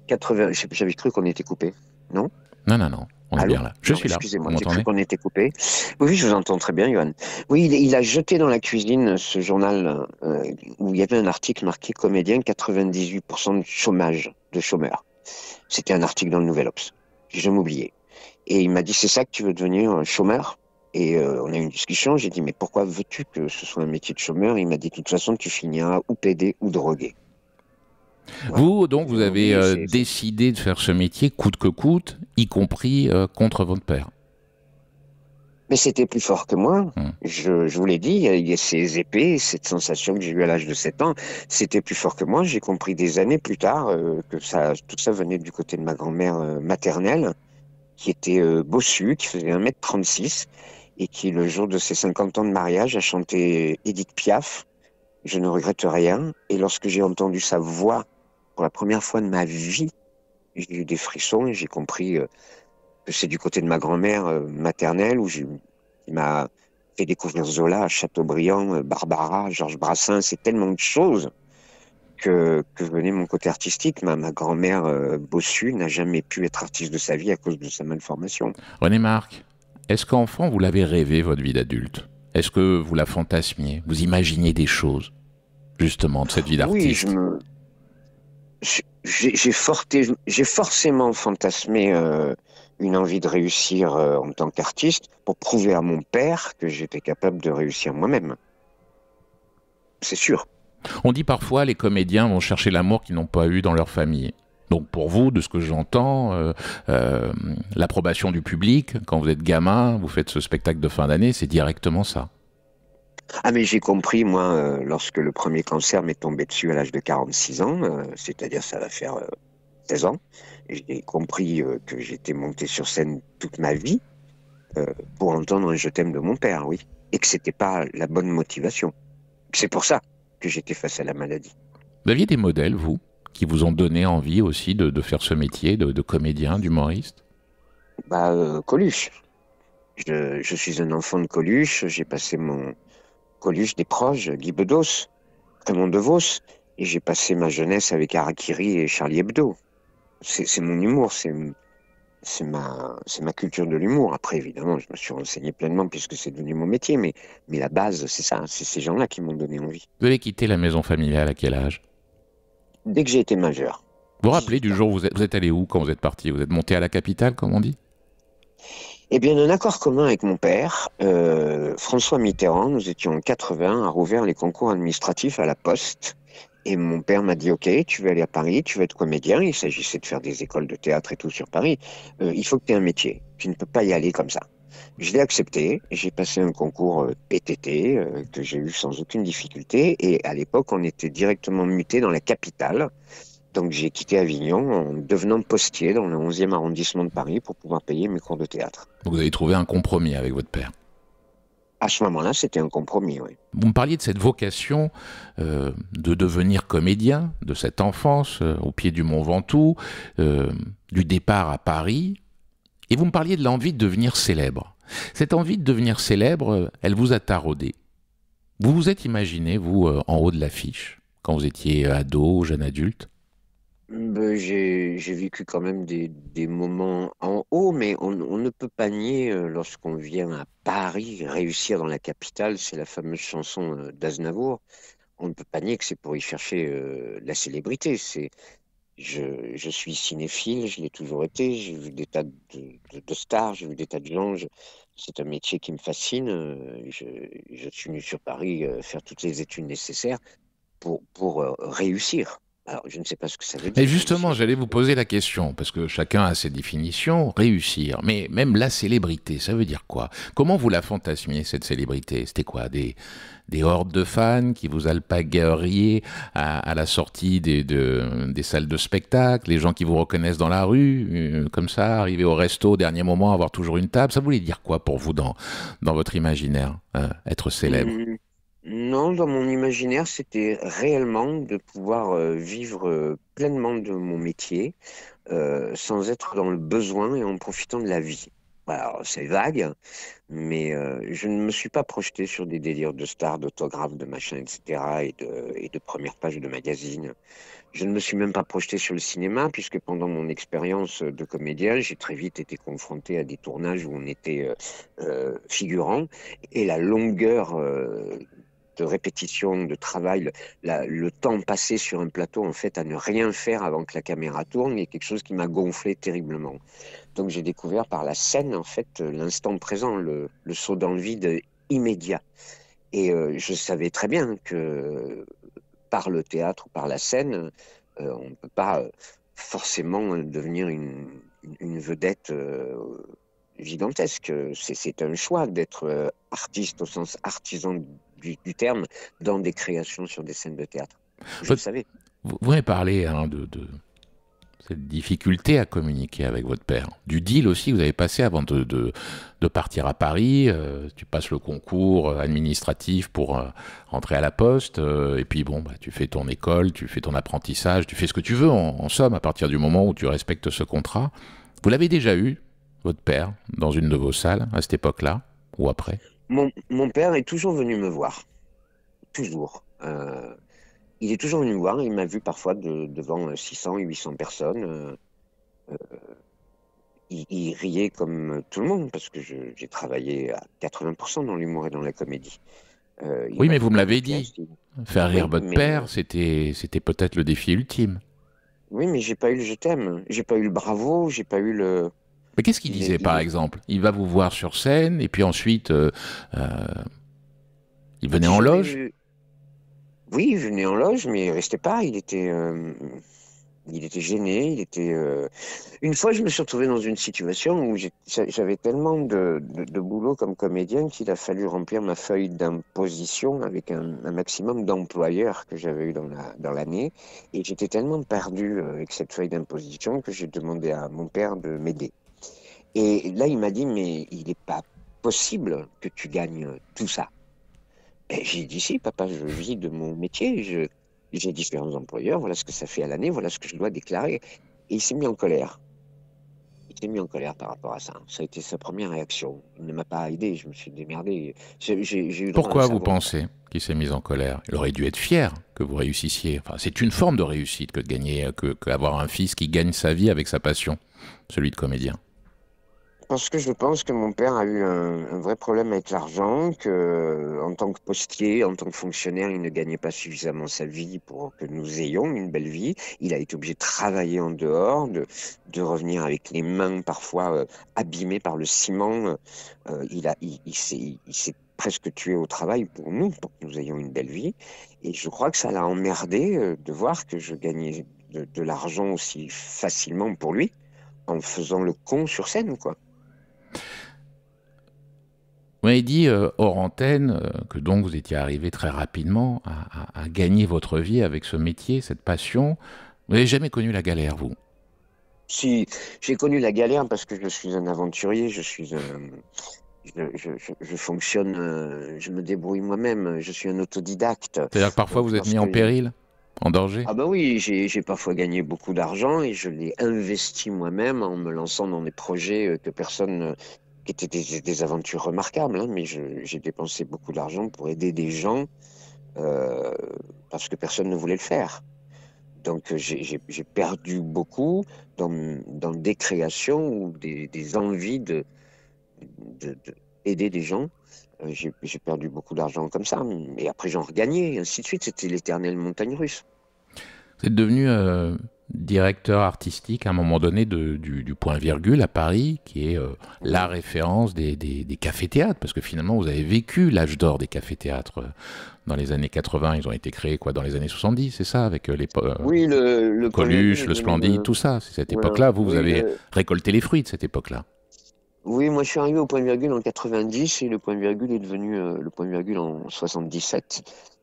80. J'avais cru qu'on était coupé, non? Non, non, non. On est Allô? bien là. Je Non, suis là. excusez-moi, Vous j'ai cru m'entendez? qu'on était coupé. Oui, oui, je vous entends très bien, Johan. Oui, il a jeté dans la cuisine ce journal où il y avait un article marqué comédien 98% de chômage, de chômeurs. C'était un article dans le Nouvel Obs. J'ai jamais oublié. Et il m'a dit, c'est ça que tu veux devenir un chômeur? Et on a eu une discussion. J'ai dit, mais pourquoi veux-tu que ce soit un métier de chômeur? Il m'a dit, de toute façon, tu finiras ou pédé ou drogué. Voilà. Vous, donc, vous avez Oui, décidé de faire ce métier coûte que coûte, y compris contre votre père. Mais c'était plus fort que moi. Hum. Je vous l'ai dit, il y a ces épées, cette sensation que j'ai eue à l'âge de 7 ans. C'était plus fort que moi. J'ai compris des années plus tard que tout ça venait du côté de ma grand-mère maternelle, qui était bossue, qui faisait 1m36, et qui, le jour de ses 50 ans de mariage, a chanté Édith Piaf, Je ne regrette rien. Et lorsque j'ai entendu sa voix pour la première fois de ma vie, j'ai eu des frissons et j'ai compris que c'est du côté de ma grand-mère maternelle qui m'a fait découvrir Zola, Chateaubriand, Barbara, Georges Brassens, c'est tellement de choses que venait mon côté artistique. Ma grand-mère bossue n'a jamais pu être artiste de sa vie à cause de sa malformation. René Marc, est-ce qu'enfant, vous l'avez rêvé, votre vie d'adulte? Est-ce que vous la fantasmiez? Vous imaginiez des choses, justement, de cette vie d'artiste? Oui, j'ai forcément fantasmé une envie de réussir en tant qu'artiste pour prouver à mon père que j'étais capable de réussir moi-même. C'est sûr. On dit parfois les comédiens vont chercher l'amour qu'ils n'ont pas eu dans leur famille. Donc pour vous, de ce que j'entends, l'approbation du public, quand vous êtes gamin, vous faites ce spectacle de fin d'année, c'est directement ça. Ah mais j'ai compris, moi, lorsque le premier cancer m'est tombé dessus à l'âge de 46 ans, c'est-à-dire ça va faire 16 ans, j'ai compris que j'étais monté sur scène toute ma vie pour entendre un je t'aime de mon père, oui, et que c'était pas la bonne motivation. C'est pour ça que j'étais face à la maladie. Vous aviez des modèles, vous, qui vous ont donné envie aussi de faire ce métier de comédien, d'humoriste? Coluche. Je suis un enfant de Coluche, j'ai passé mon Coluche des proches, Guy Bedos, Raymond DeVos, et j'ai passé ma jeunesse avec Harakiri et Charlie Hebdo. C'est mon humour, c'est ma culture de l'humour. Après, évidemment, je me suis renseigné pleinement puisque c'est devenu mon métier, mais la base, c'est ça, c'est ces gens-là qui m'ont donné envie. Vous avez quitté la maison familiale à quel âge? Dès que j'ai été majeur. Vous vous rappelez du jour où vous êtes allé où quand vous êtes parti? Vous êtes monté à la capitale, comme on dit? Eh bien, un accord commun avec mon père, François Mitterrand, nous étions en 80, a rouvert les concours administratifs à la Poste. Et mon père m'a dit, OK, tu veux aller à Paris, tu veux être comédien. Il s'agissait de faire des écoles de théâtre et tout sur Paris. Il faut que tu aies un métier. Tu ne peux pas y aller comme ça. Je l'ai accepté. J'ai passé un concours PTT que j'ai eu sans aucune difficulté. Et à l'époque, on était directement muté dans la capitale. Donc j'ai quitté Avignon en devenant postier dans le 11e arrondissement de Paris pour pouvoir payer mes cours de théâtre. Vous avez trouvé un compromis avec votre père? À ce moment-là, c'était un compromis, oui. Vous me parliez de cette vocation de devenir comédien, de cette enfance au pied du Mont Ventoux, du départ à Paris, et vous me parliez de l'envie de devenir célèbre. Cette envie de devenir célèbre, elle vous a taraudé. Vous vous êtes imaginé, vous, en haut de l'affiche, quand vous étiez ado, jeune adulte? J'ai vécu quand même des moments en haut, mais on ne peut pas nier, lorsqu'on vient à Paris, réussir dans la capitale, c'est la fameuse chanson d'Aznavour. on ne peut pas nier que c'est pour y chercher la célébrité. Je suis cinéphile, je l'ai toujours été, j'ai vu des tas de stars, j'ai vu des tas de gens. C'est un métier qui me fascine. Je suis venu sur Paris faire toutes les études nécessaires pour réussir. Alors, je ne sais pas ce que ça veut Mais dire, justement, réussir. j'allais vous poser la question, parce que chacun a ses définitions, réussir. Mais même la célébrité, ça veut dire quoi? Comment vous la fantasmiez, cette célébrité? C'était quoi? Des hordes de fans qui vous alpagueriez à la sortie des salles de spectacle, les gens qui vous reconnaissent dans la rue, comme ça, arriver au resto au dernier moment, avoir toujours une table? Ça voulait dire quoi pour vous dans votre imaginaire, être célèbre? Hum, Non, dans mon imaginaire, c'était réellement de pouvoir vivre pleinement de mon métier, sans être dans le besoin et en profitant de la vie. Alors, c'est vague, mais je ne me suis pas projeté sur des délires de stars, d'autographes, de machins, etc., et de premières pages de magazines. Je ne me suis même pas projeté sur le cinéma, puisque pendant mon expérience de comédien, j'ai très vite été confronté à des tournages où on était figurant, et la longueur de répétition, de travail, le temps passé sur un plateau, en fait, à ne rien faire avant que la caméra tourne, est quelque chose qui m'a gonflé terriblement. Donc j'ai découvert par la scène, en fait, l'instant présent, le saut dans le vide immédiat. Et je savais très bien que par le théâtre ou par la scène, on ne peut pas forcément devenir une vedette gigantesque. C'est un choix d'être artiste au sens artisan du terme dans des créations sur des scènes de théâtre. Je le Votre- savais. Vous m'avez parlé de cette difficulté à communiquer avec votre père. Du deal aussi que vous avez passé avant de partir à Paris. Tu passes le concours administratif pour rentrer à la poste. Et puis bon, bah, tu fais ton école, tu fais ton apprentissage, tu fais ce que tu veux en somme à partir du moment où tu respectes ce contrat. Vous l'avez déjà eu, votre père, dans une de vos salles à cette époque-là ou après? Mon père est toujours venu me voir. Toujours. Il est toujours venu me voir. Il m'a vu parfois devant 600 et 800 personnes. Il riait comme tout le monde parce que j'ai travaillé à 80% dans l'humour et dans la comédie. Il Oui, m'a mais vu vous me dans des l'avez dit. pièces. Faire rire Oui, votre mais père, c'était peut-être le défi ultime. oui, mais j'ai pas eu le je t'aime. J'ai pas eu le bravo. J'ai pas eu le. Mais qu'est-ce qu'il Il est, disait, il par est. exemple? Il va vous voir sur scène, et puis ensuite, euh, il venait J'ai en jamais loge? eu. Oui, il venait en loge, mais il restait pas. Il était gêné. Une fois, je me suis retrouvé dans une situation où j'avais tellement de boulot comme comédien qu'il a fallu remplir ma feuille d'imposition avec un maximum d'employeurs que j'avais eu dans l'année. Et j'étais tellement perdu avec cette feuille d'imposition que j'ai demandé à mon père de m'aider. Et là, il m'a dit, mais il n'est pas possible que tu gagnes tout ça. Et j'ai dit, si, papa, je vis de mon métier, j'ai différents employeurs, voilà ce que ça fait à l'année, voilà ce que je dois déclarer. Et il s'est mis en colère. Il s'est mis en colère par rapport à ça. Ça a été sa première réaction. Il ne m'a pas aidé, je me suis démerdé. J'ai eu droit à un Pourquoi vous savoir. pensez qu'il s'est mis en colère? Il aurait dû être fier que vous réussissiez. Enfin, c'est une forme de réussite que de gagner, que avoir un fils qui gagne sa vie avec sa passion, celui de comédien. Parce que je pense que mon père a eu un vrai problème avec l'argent, que en tant que postier, en tant que fonctionnaire, il ne gagnait pas suffisamment sa vie pour que nous ayons une belle vie. Il a été obligé de travailler en dehors, de revenir avec les mains parfois abîmées par le ciment. Il s'est presque tué au travail pour nous, pour que nous ayons une belle vie. Et je crois que ça l'a emmerdé de voir que je gagnais de l'argent aussi facilement pour lui, en faisant le con sur scène, quoi. Vous m'avez dit hors antenne que donc vous étiez arrivé très rapidement à gagner votre vie avec ce métier, cette passion. Vous n'avez jamais connu la galère, vous? Si, j'ai connu la galère parce que je suis un aventurier, je fonctionne, je me débrouille moi-même, je suis un autodidacte. C'est-à-dire que parfois Donc vous êtes mis en péril, en danger? ah bah oui, j'ai parfois gagné beaucoup d'argent et je l'ai investi moi-même en me lançant dans des projets que personne, qui étaient des aventures remarquables, hein, mais j'ai dépensé beaucoup d'argent pour aider des gens euh, parce que personne ne voulait le faire. Donc j'ai perdu beaucoup dans des créations ou des envies de aider des gens J'ai perdu beaucoup d'argent comme ça, et après j'en regagnais, et ainsi de suite. C'était l'éternelle montagne russe. Vous êtes devenu directeur artistique à un moment donné du Point Virgule à Paris, qui est la référence des cafés-théâtres, parce que finalement vous avez vécu l'âge d'or des cafés-théâtres dans les années 80. Ils ont été créés dans les années 70, c'est ça, avec Oui, le Point Coluche, Virgule le est devenu, Splendide, tout ça. C'est cette voilà. époque-là. Vous Oui, avez récolté les fruits de cette époque-là. oui, moi je suis arrivé au Point Virgule en 90 et le Point Virgule est devenu le Point Virgule en 77.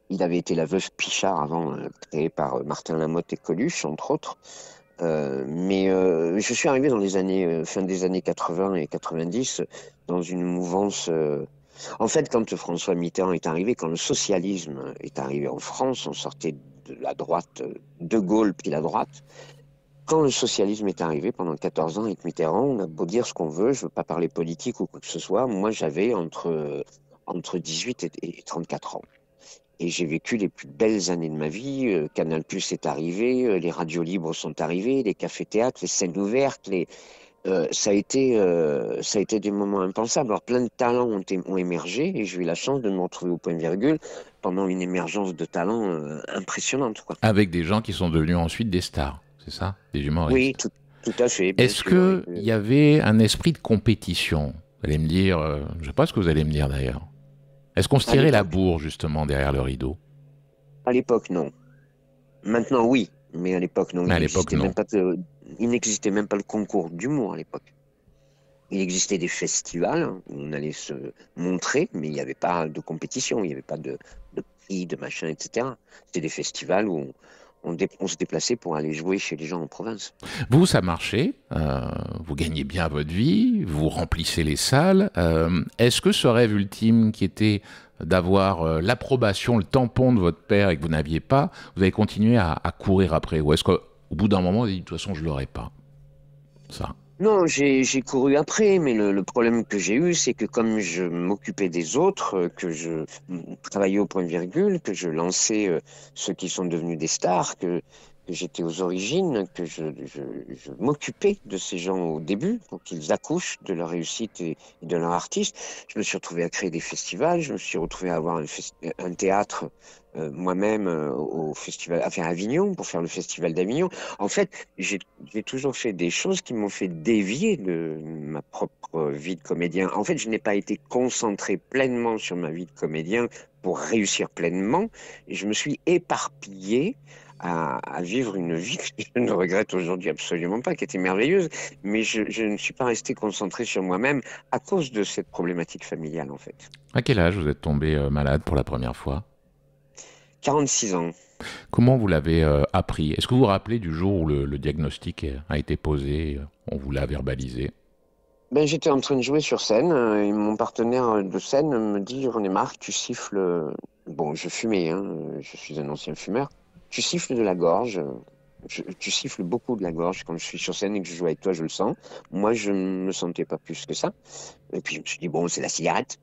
Il avait été la Veuve Pichard avant, créé par Martin Lamotte et Coluche, entre autres. Mais je suis arrivé dans les années, fin des années 80 et 90, dans une mouvance. En fait, quand François Mitterrand est arrivé, quand le socialisme est arrivé en France, on sortait de la droite, De Gaulle puis la droite. Quand le socialisme est arrivé pendant 14 ans avec Mitterrand, on a beau dire ce qu'on veut, je veux pas parler politique ou quoi que ce soit, moi j'avais entre 18 et 34 ans. Et j'ai vécu les plus belles années de ma vie. Canal+ est arrivé, les radios libres sont arrivées, les cafés-théâtres, les scènes ouvertes, ça a été des moments impensables. Alors plein de talents ont émergé et j'ai eu la chance de me retrouver au Point Virgule pendant une émergence de talents impressionnante, quoi. Avec des gens qui sont devenus ensuite des stars, c'est ça? Des humoristes. Oui, tout à fait. Bien Est-ce sûr. qu'il y avait un esprit de compétition? Vous allez me dire, je ne sais pas ce que vous allez me dire d'ailleurs. Est-ce qu'on se tirait la bourre justement derrière le rideau? À l'époque, non. Maintenant, oui. Mais à l'époque, non. Mais à l'époque, non. Il n'existait même pas le concours d'humour à l'époque. Il existait des festivals où on allait se montrer, mais il n'y avait pas de compétition, il n'y avait pas de prix, de machin, etc. C'était des festivals où on se déplaçait pour aller jouer chez les gens en province. Vous, ça marchait, vous gagnez bien votre vie, vous remplissez les salles. Est-ce que ce rêve ultime qui était d'avoir l'approbation, le tampon de votre père et que vous n'aviez pas, vous avez continué à courir après? Ou est-ce qu'au bout d'un moment, vous avez dit, de toute façon, je ne l'aurai pas, ça? Non, j'ai couru après, mais le problème que j'ai eu, c'est que comme je m'occupais des autres, que je travaillais au Point Virgule, que je lançais ceux qui sont devenus des stars, que j'étais aux origines, que je m'occupais de ces gens au début pour qu'ils accouchent de leur réussite et de leur artiste. Je me suis retrouvé à créer des festivals, je me suis retrouvé à avoir un théâtre moi-même au festival, à faire Avignon, pour faire le festival d'Avignon. En fait, j'ai toujours fait des choses qui m'ont fait dévier de ma propre vie de comédien. En fait, je n'ai pas été concentré pleinement sur ma vie de comédien pour réussir pleinement. Et je me suis éparpillé à vivre une vie que je ne regrette aujourd'hui absolument pas, qui était merveilleuse, mais je ne suis pas resté concentré sur moi-même à cause de cette problématique familiale, en fait. À quel âge vous êtes tombé malade pour la première fois? 46 ans. Comment vous l'avez appris? Est-ce que vous vous rappelez du jour où le diagnostic a été posé, on vous l'a verbalisé? Ben, j'étais en train de jouer sur scène et mon partenaire de scène me dit: René Marc, tu siffles. Bon, je fumais, hein, je suis un ancien fumeur. Tu siffles de la gorge. Tu siffles beaucoup de la gorge quand je suis sur scène et que je joue avec toi, je le sens. Moi, je ne me sentais pas plus que ça. Et puis je me suis dit, bon, c'est la cigarette.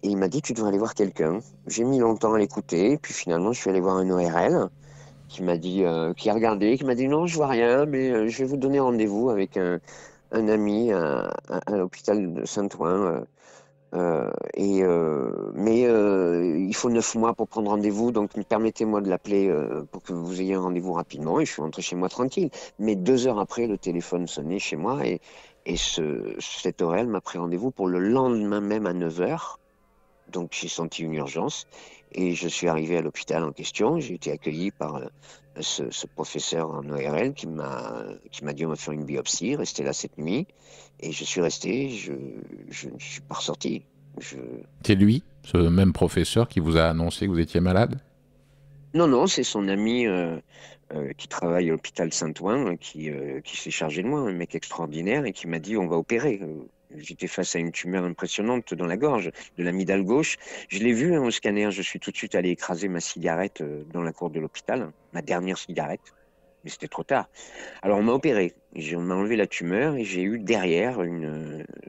Et il m'a dit, tu devrais aller voir quelqu'un. J'ai mis longtemps à l'écouter, puis finalement, je suis allé voir un ORL qui m'a dit, qui a regardé, qui m'a dit, non, je vois rien, mais je vais vous donner rendez-vous avec un ami à l'hôpital de Saint-Ouen. Mais il faut 9 mois pour prendre rendez-vous, donc permettez-moi de l'appeler pour que vous ayez un rendez-vous rapidement. Et je suis rentré chez moi tranquille. Mais 2 heures après, le téléphone sonnait chez moi et cet ORL m'a pris rendez-vous pour le lendemain même à 9 heures. Donc j'ai senti une urgence et je suis arrivé à l'hôpital en question. J'ai été accueilli par ce professeur en ORL qui m'a dit on va faire une biopsie, rester là cette nuit. Et je suis resté, je ne suis pas ressorti. C'est lui, ce même professeur, qui vous a annoncé que vous étiez malade? Non, c'est son ami qui travaille à l'hôpital Saint-Ouen qui s'est chargé de moi, un mec extraordinaire, et qui m'a dit on va opérer. J'étais face à une tumeur impressionnante dans la gorge, de l'amygdale gauche. Je l'ai vu au scanner, je suis tout de suite allé écraser ma cigarette dans la cour de l'hôpital, ma dernière cigarette, mais c'était trop tard. Alors on m'a opéré, on m'a enlevé la tumeur et j'ai eu derrière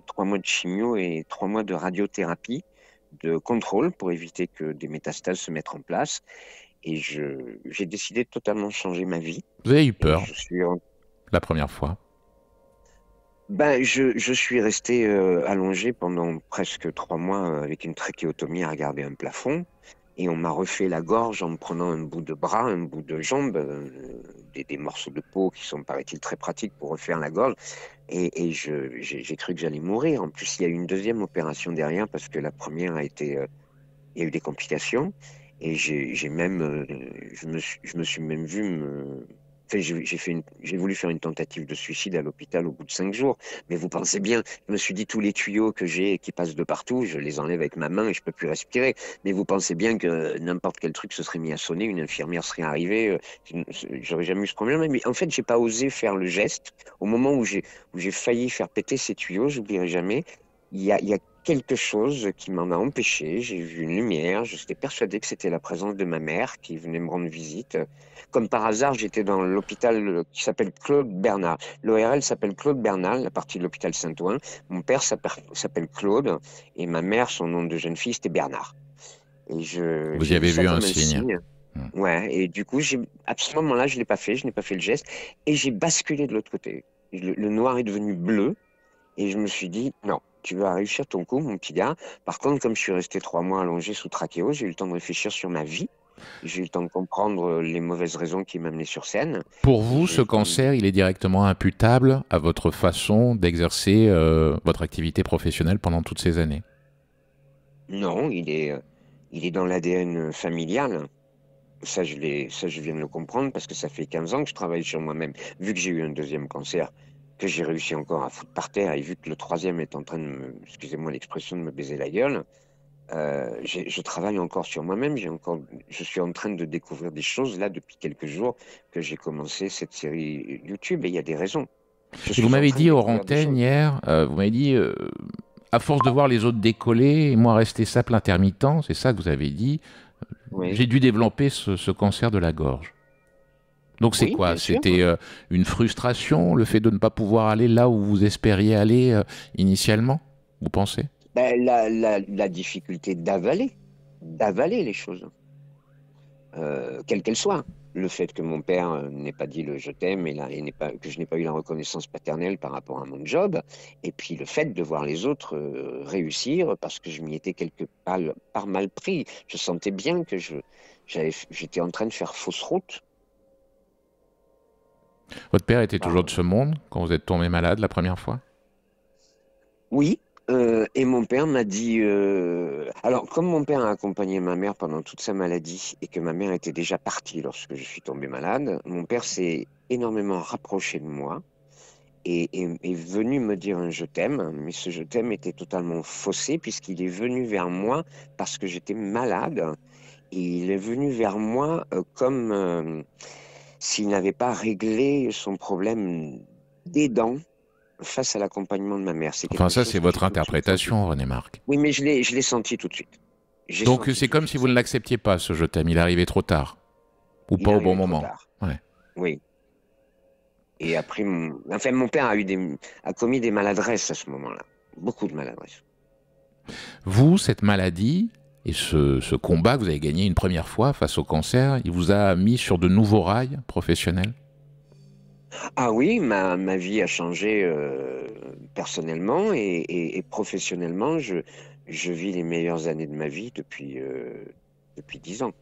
3 mois de chimio et 3 mois de radiothérapie de contrôle pour éviter que des métastases se mettent en place. Et j'ai décidé de totalement changer ma vie. Vous avez eu peur Et la première fois? Ben, je suis resté allongé pendant presque 3 mois avec une trachéotomie à regarder un plafond. Et on m'a refait la gorge en me prenant un bout de bras, un bout de jambe, des morceaux de peau qui sont, paraît-il, très pratiques pour refaire la gorge. Et j'ai cru que j'allais mourir. En plus, il y a eu une deuxième opération derrière parce que la première a été, il y a eu des complications. Et j'ai même, je me suis même vu me, enfin, j'ai voulu faire une tentative de suicide à l'hôpital au bout de 5 jours. Mais vous pensez bien, je me suis dit tous les tuyaux que j'ai et qui passent de partout, je les enlève avec ma main et je peux plus respirer. Mais vous pensez bien que n'importe quel truc se serait mis à sonner, une infirmière serait arrivée, j'aurais jamais eu ce problème. Mais en fait, j'ai pas osé faire le geste. Au moment où j'ai failli faire péter ces tuyaux, j'oublierai jamais. Il y a quelque chose qui m'en a empêché. J'ai vu une lumière. J'étais persuadé que c'était la présence de ma mère qui venait me rendre visite. Comme par hasard, j'étais dans l'hôpital qui s'appelle Claude Bernard. L'ORL s'appelle Claude Bernard, la partie de l'hôpital Saint-Ouen. Mon père s'appelle Claude et ma mère, son nom de jeune fille, c'était Bernard. Et Vous y j'ai vu avez ça vu comme un un signe. signe. Ouais, et du coup, à ce moment-là, je l'ai pas fait, je n'ai pas fait le geste, et j'ai basculé de l'autre côté. Le noir est devenu bleu, et je me suis dit, non, tu vas réussir ton coup, mon petit gars. Par contre, comme je suis resté 3 mois allongé sous trachéo, j'ai eu le temps de réfléchir sur ma vie. J'ai eu le temps de comprendre les mauvaises raisons qui m'amenaient sur scène. Pour Et vous, j'ai eu ce le temps de... cancer, il est directement imputable à votre façon d'exercer votre activité professionnelle pendant toutes ces années? Non, il est dans l'ADN familial. Ça, je viens de le comprendre parce que ça fait 15 ans que je travaille sur moi-même. Vu que j'ai eu un deuxième cancer, que j'ai réussi encore à foutre par terre, et vu que le troisième est en train de me, excusez-moi l'expression, de me baiser la gueule, je travaille encore sur moi-même. Je suis en train de découvrir des choses là depuis quelques jours que j'ai commencé cette série YouTube et il y a des raisons. Je Et vous suis en m'avez train de dit hors découvrir des antenne choses. hier, vous m'avez dit, à force de voir les autres décoller et moi rester simple intermittent, c'est ça que vous avez dit, Oui, j'ai dû développer ce cancer de la gorge. Donc c'est oui, quoi? bien sûr. C'était une frustration, le fait de ne pas pouvoir aller là où vous espériez aller initialement, vous pensez? Ben, la difficulté d'avaler les choses. Quelle qu'elle soit. Le fait que mon père n'ait pas dit le je t'aime que je n'ai pas eu la reconnaissance paternelle par rapport à mon job, et puis le fait de voir les autres réussir parce que je m'y étais quelque part mal pris. Je sentais bien que j'étais en train de faire fausse route. Votre père était toujours Par- de ce monde quand vous êtes tombé malade la première fois? Oui, et mon père m'a dit... Alors, comme mon père a accompagné ma mère pendant toute sa maladie et que ma mère était déjà partie lorsque je suis tombé malade, mon père s'est énormément rapproché de moi et est venu me dire un je t'aime, mais ce je t'aime était totalement faussé puisqu'il est venu vers moi parce que j'étais malade et il est venu vers moi comme s'il n'avait pas réglé son problème des dents face à l'accompagnement de ma mère. C'est Enfin quelque ça chose c'est que j'ai votre tout de suite senti. interprétation, René Marc. Oui, mais je l'ai senti tout de suite. J'ai Donc senti c'est tout de comme si suite vous ça. ne l'acceptiez pas ce je t'aime, il est arrivé trop tard. Ou Il pas est au bon arrivé trop moment. tard. Ouais. Oui. Et après, mon père a commis des maladresses à ce moment-là. Beaucoup de maladresses. Vous, cette maladie et ce combat que vous avez gagné une première fois face au cancer, il vous a mis sur de nouveaux rails professionnels? Ah oui, ma vie a changé personnellement et professionnellement. Je vis les meilleures années de ma vie depuis 10 ans.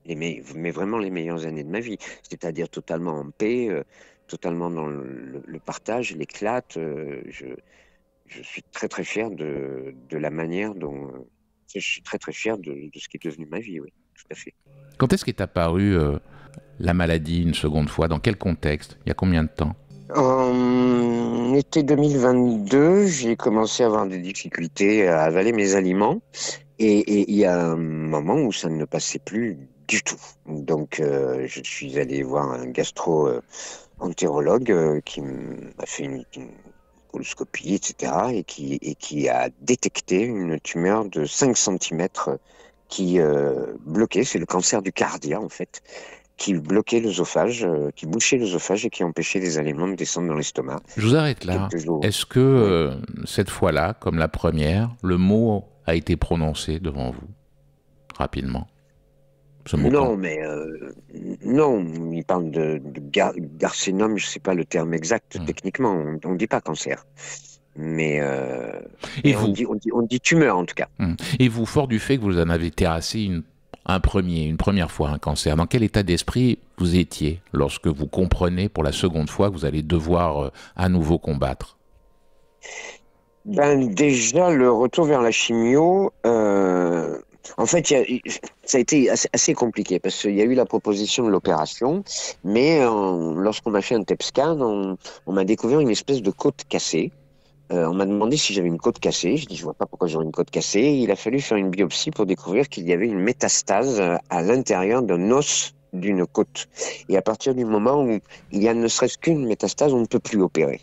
Mais vraiment les meilleures années de ma vie. C'est-à-dire totalement en paix, totalement dans le partage, l'éclate. Je suis très très fier de la manière dont... je suis très très fier de ce qui est devenu ma vie, oui, tout à fait. Quand est-ce qu'est apparue la maladie une seconde fois? Dans quel contexte? Il y a combien de temps? En été 2022, j'ai commencé à avoir des difficultés à avaler mes aliments et il y a un moment où ça ne passait plus du tout. Donc je suis allé voir un gastro-entérologue qui m'a fait une coloscopie, etc. et qui a détecté une tumeur de 5 centimètres qui bloquait, c'est le cancer du cardia en fait, qui bloquait l'œsophage, qui bouchait l'œsophage et qui empêchait les aliments de descendre dans l'estomac. Je vous arrête là. Quelques jours. Est-ce que Oui. cette fois-là, comme la première, le mot a été prononcé devant vous rapidement? Ce mot Non, mais Non, il parle d'arsénome, je ne sais pas le terme exact techniquement, on ne dit pas cancer. Mais, Et mais vous on dit tumeur en tout cas. Et vous, fort du fait que vous en avez terrassé une première fois un cancer, dans quel état d'esprit vous étiez lorsque vous comprenez pour la seconde fois que vous allez devoir à nouveau combattre? Ben, déjà, le retour vers la chimio, en fait, ça a été assez compliqué parce qu'il y a eu la proposition de l'opération, mais lorsqu'on m'a fait un TEP scan, on m'a découvert une espèce de côte cassée. On m'a demandé si j'avais une côte cassée. Je dis, je vois pas pourquoi j'aurais une côte cassée. Il a fallu faire une biopsie pour découvrir qu'il y avait une métastase à l'intérieur d'un os d'une côte. Et à partir du moment où il y a ne serait-ce qu'une métastase, on ne peut plus opérer.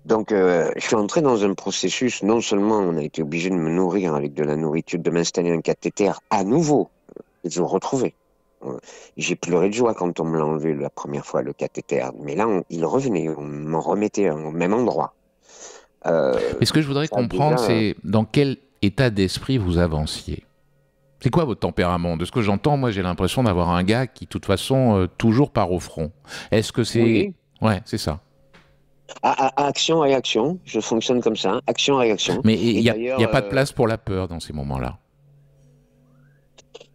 Donc, je suis entré dans un processus, non seulement on a été obligé de me nourrir avec de la nourriture, de m'installer un cathéter à nouveau, et de le retrouver. J'ai pleuré de joie quand on me l'a enlevé la première fois, le cathéter. Mais là, il revenait, on m'en remettait au même endroit. Et ce que je voudrais comprendre, c'est dans quel état d'esprit vous avanciez. C'est quoi votre tempérament? De ce que j'entends, moi j'ai l'impression d'avoir un gars qui, de toute façon, toujours part au front. Est-ce que c'est... Oui. Ouais, c'est ça. Action-réaction, je fonctionne comme ça, action-réaction. Mais il n'y a pas de place pour la peur dans ces moments-là.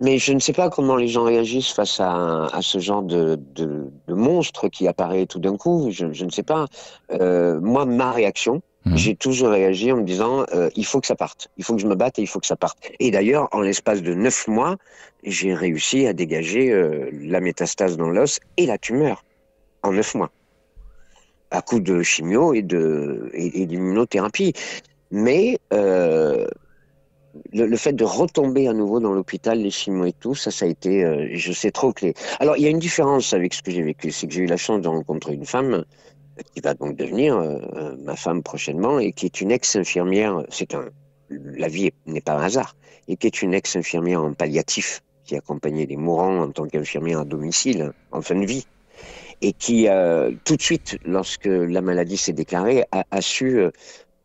Mais je ne sais pas comment les gens réagissent face à ce genre de monstre qui apparaît tout d'un coup, je ne sais pas. Moi, ma réaction, j'ai toujours réagi en me disant il faut que ça parte, il faut que je me batte et il faut que ça parte. Et d'ailleurs, en l'espace de 9 mois, j'ai réussi à dégager la métastase dans l'os et la tumeur en 9 mois, à coup de chimio et d'immunothérapie. Mais le fait de retomber à nouveau dans l'hôpital, les chimios et tout, ça a été, je sais trop que Alors, il y a une différence avec ce que j'ai vécu, c'est que j'ai eu la chance de rencontrer une femme qui va donc devenir ma femme prochainement et qui est une ex-infirmière, la vie n'est pas un hasard, et qui est une ex-infirmière en palliatif, qui accompagnait les mourants en tant qu'infirmière à domicile, en fin de vie, et qui, tout de suite, lorsque la maladie s'est déclarée, a su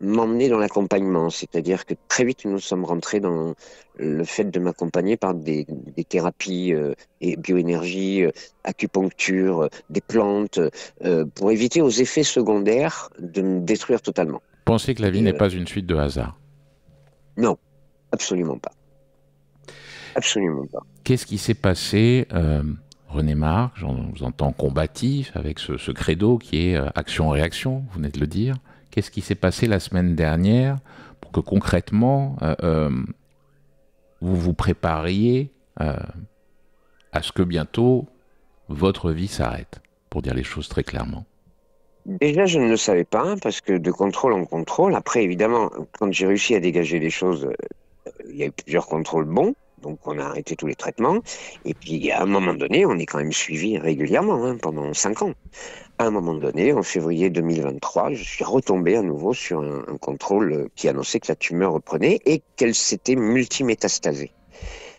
m'emmener dans l'accompagnement, c'est-à-dire que très vite nous sommes rentrés dans le fait de m'accompagner par des thérapies et bioénergie, acupuncture, des plantes, pour éviter aux effets secondaires de me détruire totalement. Pensez que la vie n'est pas une suite de hasard? Non, absolument pas. Absolument pas. Qu'est-ce qui s'est passé, René Marc, je vous entends combatif avec ce credo qui est action-réaction, vous venez de le dire. Qu'est-ce qui s'est passé la semaine dernière pour que concrètement vous vous prépariez à ce que bientôt votre vie s'arrête, pour dire les choses très clairement? Déjà, je ne le savais pas parce que de contrôle en contrôle, après évidemment, quand j'ai réussi à dégager les choses, il y a eu plusieurs contrôles bons. Donc, on a arrêté tous les traitements. Et puis, à un moment donné, on est quand même suivi régulièrement pendant 5 ans. À un moment donné, en février 2023, je suis retombé à nouveau sur un contrôle qui annonçait que la tumeur reprenait et qu'elle s'était multimétastasée.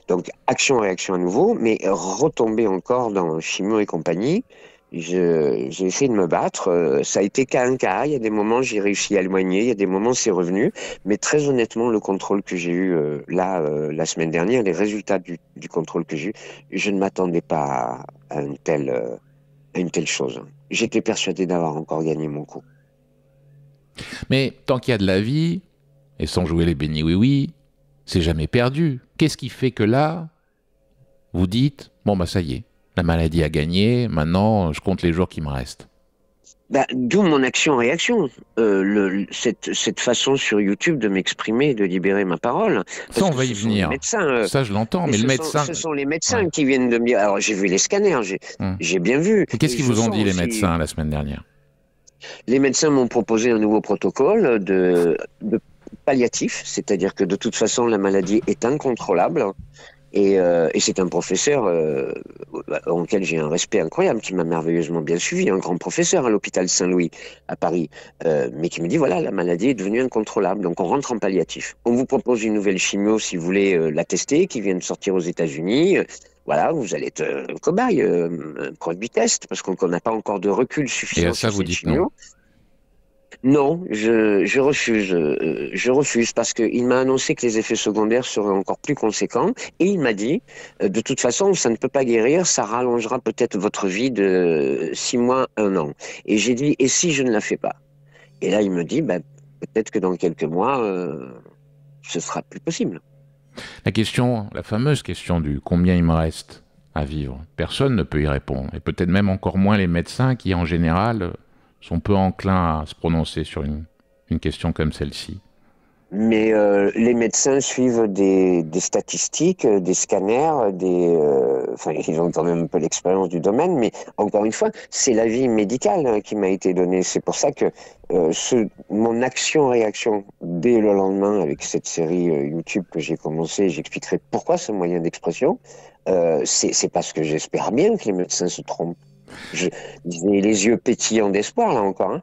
Donc, action-réaction à nouveau, mais retomber encore dans chimio et compagnie. J'ai essayé de me battre, ça a été cas un cas, il y a des moments j'ai réussi à éloigner, il y a des moments c'est revenu, mais très honnêtement le contrôle que j'ai eu la semaine dernière, les résultats du contrôle que j'ai eu, je ne m'attendais pas à une telle chose. J'étais persuadé d'avoir encore gagné mon coup. Mais tant qu'il y a de la vie, et sans jouer les bénis oui-oui, c'est jamais perdu. Qu'est-ce qui fait que là, vous dites, bon bah ça y est, la maladie a gagné, maintenant je compte les jours qui me restent? D'où mon action-réaction, cette façon sur YouTube de m'exprimer et de libérer ma parole. Ça, on va y venir. Ça, je l'entends, mais le médecin... Ce sont les médecins qui viennent de me dire... Alors, j'ai vu les scanners, j'ai bien vu. Qu'est-ce qu'ils vous ont dit, les médecins, la semaine dernière? Les médecins m'ont proposé un nouveau protocole de palliatif, c'est-à-dire que de toute façon, la maladie est incontrôlable. Et c'est un professeur auquel j'ai un respect incroyable, qui m'a merveilleusement bien suivi, un grand professeur à l'hôpital Saint-Louis à Paris, mais qui me dit voilà, la maladie est devenue incontrôlable, donc on rentre en palliatif. On vous propose une nouvelle chimio si vous voulez la tester, qui vient de sortir aux États-Unis. Voilà, vous allez être un cobaye, un produit test, parce qu'on n'a pas encore de recul suffisant. Et à ça, vous dites non? Non, je refuse parce qu'il m'a annoncé que les effets secondaires seraient encore plus conséquents et il m'a dit, de toute façon, ça ne peut pas guérir, ça rallongera peut-être votre vie de 6 mois, 1 an. Et j'ai dit, et si je ne la fais pas? Et là, il me dit, bah, peut-être que dans quelques mois, ce sera plus possible. La question, la fameuse question du combien il me reste à vivre, personne ne peut y répondre. Et peut-être même encore moins les médecins qui, en général, sont peu enclins à se prononcer sur une question comme celle-ci. Mais les médecins suivent des statistiques, des scanners, enfin, ils ont quand même un peu l'expérience du domaine, mais encore une fois, c'est l'avis médical qui m'a été donné. C'est pour ça que mon action-réaction dès le lendemain avec cette série YouTube que j'ai commencé, j'expliquerai pourquoi ce moyen d'expression, c'est parce que j'espère bien que les médecins se trompent. J'ai les yeux pétillants d'espoir, là encore. Hein.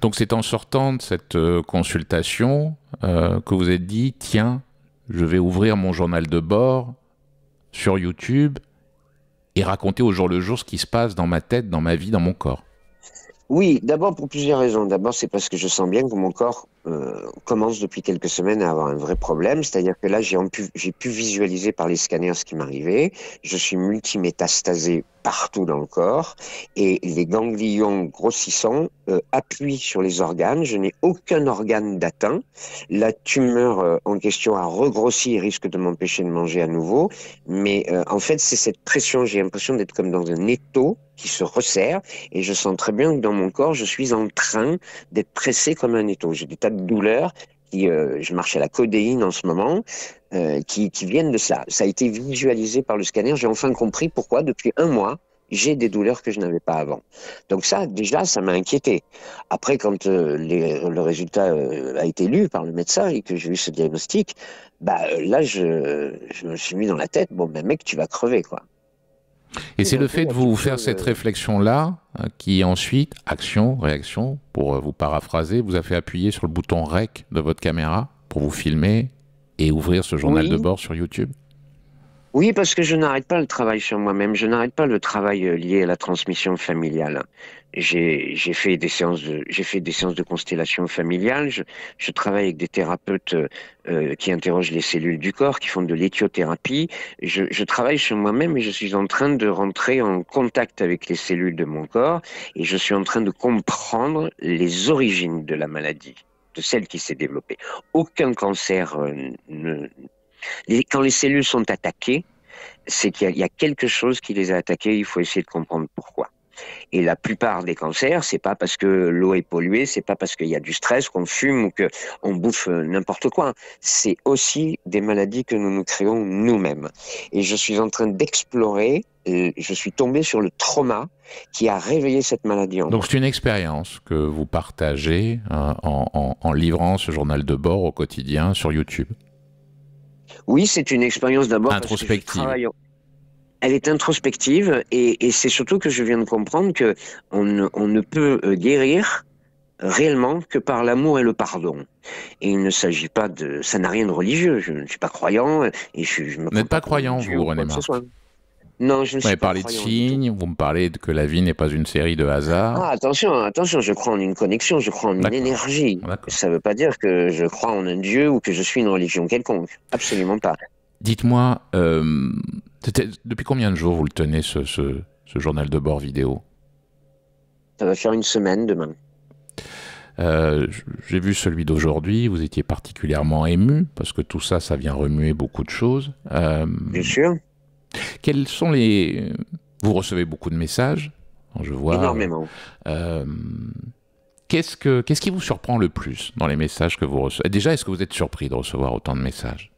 Donc c'est en sortant de cette consultation que vous êtes dit, tiens, je vais ouvrir mon journal de bord sur YouTube et raconter au jour le jour ce qui se passe dans ma tête, dans ma vie, dans mon corps. Oui, d'abord pour plusieurs raisons. D'abord, c'est parce que je sens bien que mon corps commence depuis quelques semaines à avoir un vrai problème. C'est-à-dire que là, j'ai pu visualiser par les scanners ce qui m'arrivait. Je suis multimétastasé partout dans le corps et les ganglions grossissants appuient sur les organes. Je n'ai aucun organe d'atteint. La tumeur en question a regrossi et risque de m'empêcher de manger à nouveau. Mais en fait, c'est cette pression. J'ai l'impression d'être comme dans un étau qui se resserre et je sens très bien que dans mon corps, je suis en train d'être pressé comme un étau. J'ai des tas de douleurs je marche à la codéine en ce moment, qui viennent de ça. Ça a été visualisé par le scanner. J'ai enfin compris pourquoi, depuis 1 mois, j'ai des douleurs que je n'avais pas avant. Donc ça, déjà, ça m'a inquiété. Après, quand le résultat a été lu par le médecin et que j'ai eu ce diagnostic, bah là, je me suis mis dans la tête, bon, ben mec, tu vas crever, quoi. Et c'est le fait de vous faire cette réflexion-là qui ensuite, action, réaction, pour vous paraphraser, vous a fait appuyer sur le bouton REC de votre caméra pour vous filmer et ouvrir ce journal de bord sur YouTube. Oui, parce que je n'arrête pas le travail sur moi-même, je n'arrête pas le travail lié à la transmission familiale. J'ai fait des séances de constellation familiale. Je travaille avec des thérapeutes qui interrogent les cellules du corps, qui font de l'éthiothérapie. Je travaille sur moi-même et je suis en train de rentrer en contact avec les cellules de mon corps et je suis en train de comprendre les origines de la maladie, de celle qui s'est développée. Aucun cancer quand les cellules sont attaquées, c'est qu'il y a quelque chose qui les a attaquées, il faut essayer de comprendre pourquoi. Et la plupart des cancers, c'est pas parce que l'eau est polluée, c'est pas parce qu'il y a du stress, qu'on fume ou qu'on bouffe n'importe quoi. C'est aussi des maladies que nous nous créons nous-mêmes. Et je suis en train d'explorer, je suis tombé sur le trauma qui a réveillé cette maladie en moi. Donc c'est une expérience que vous partagez en livrant ce journal de bord au quotidien sur YouTube. Oui, c'est une expérience d'abord introspective. Elle est introspective et c'est surtout que je viens de comprendre que on ne peut guérir réellement que par l'amour et le pardon. Et il ne s'agit pas de... Ça n'a rien de religieux. Je ne suis pas croyant et je me... Vous n'êtes pas croyant, vous, René Marc? Non, je ne suis pas croyant. Vous m'avez parlé de signes, vous me parlez que la vie n'est pas une série de hasards. Ah, attention, je crois en une connexion, je crois en une énergie. Ça ne veut pas dire que je crois en un Dieu ou que je suis une religion quelconque. Absolument pas. Dites-moi, depuis combien de jours vous le tenez, ce journal de bord vidéo? Ça va faire 1 semaine demain. J'ai vu celui d'aujourd'hui, vous étiez particulièrement ému, parce que tout ça, ça vient remuer beaucoup de choses. Bien sûr. Quels sont les... Vous recevez beaucoup de messages, je vois. Énormément. Qu'est-ce qui vous surprend le plus dans les messages que vous recevez? Déjà, est-ce que vous êtes surpris de recevoir autant de messages?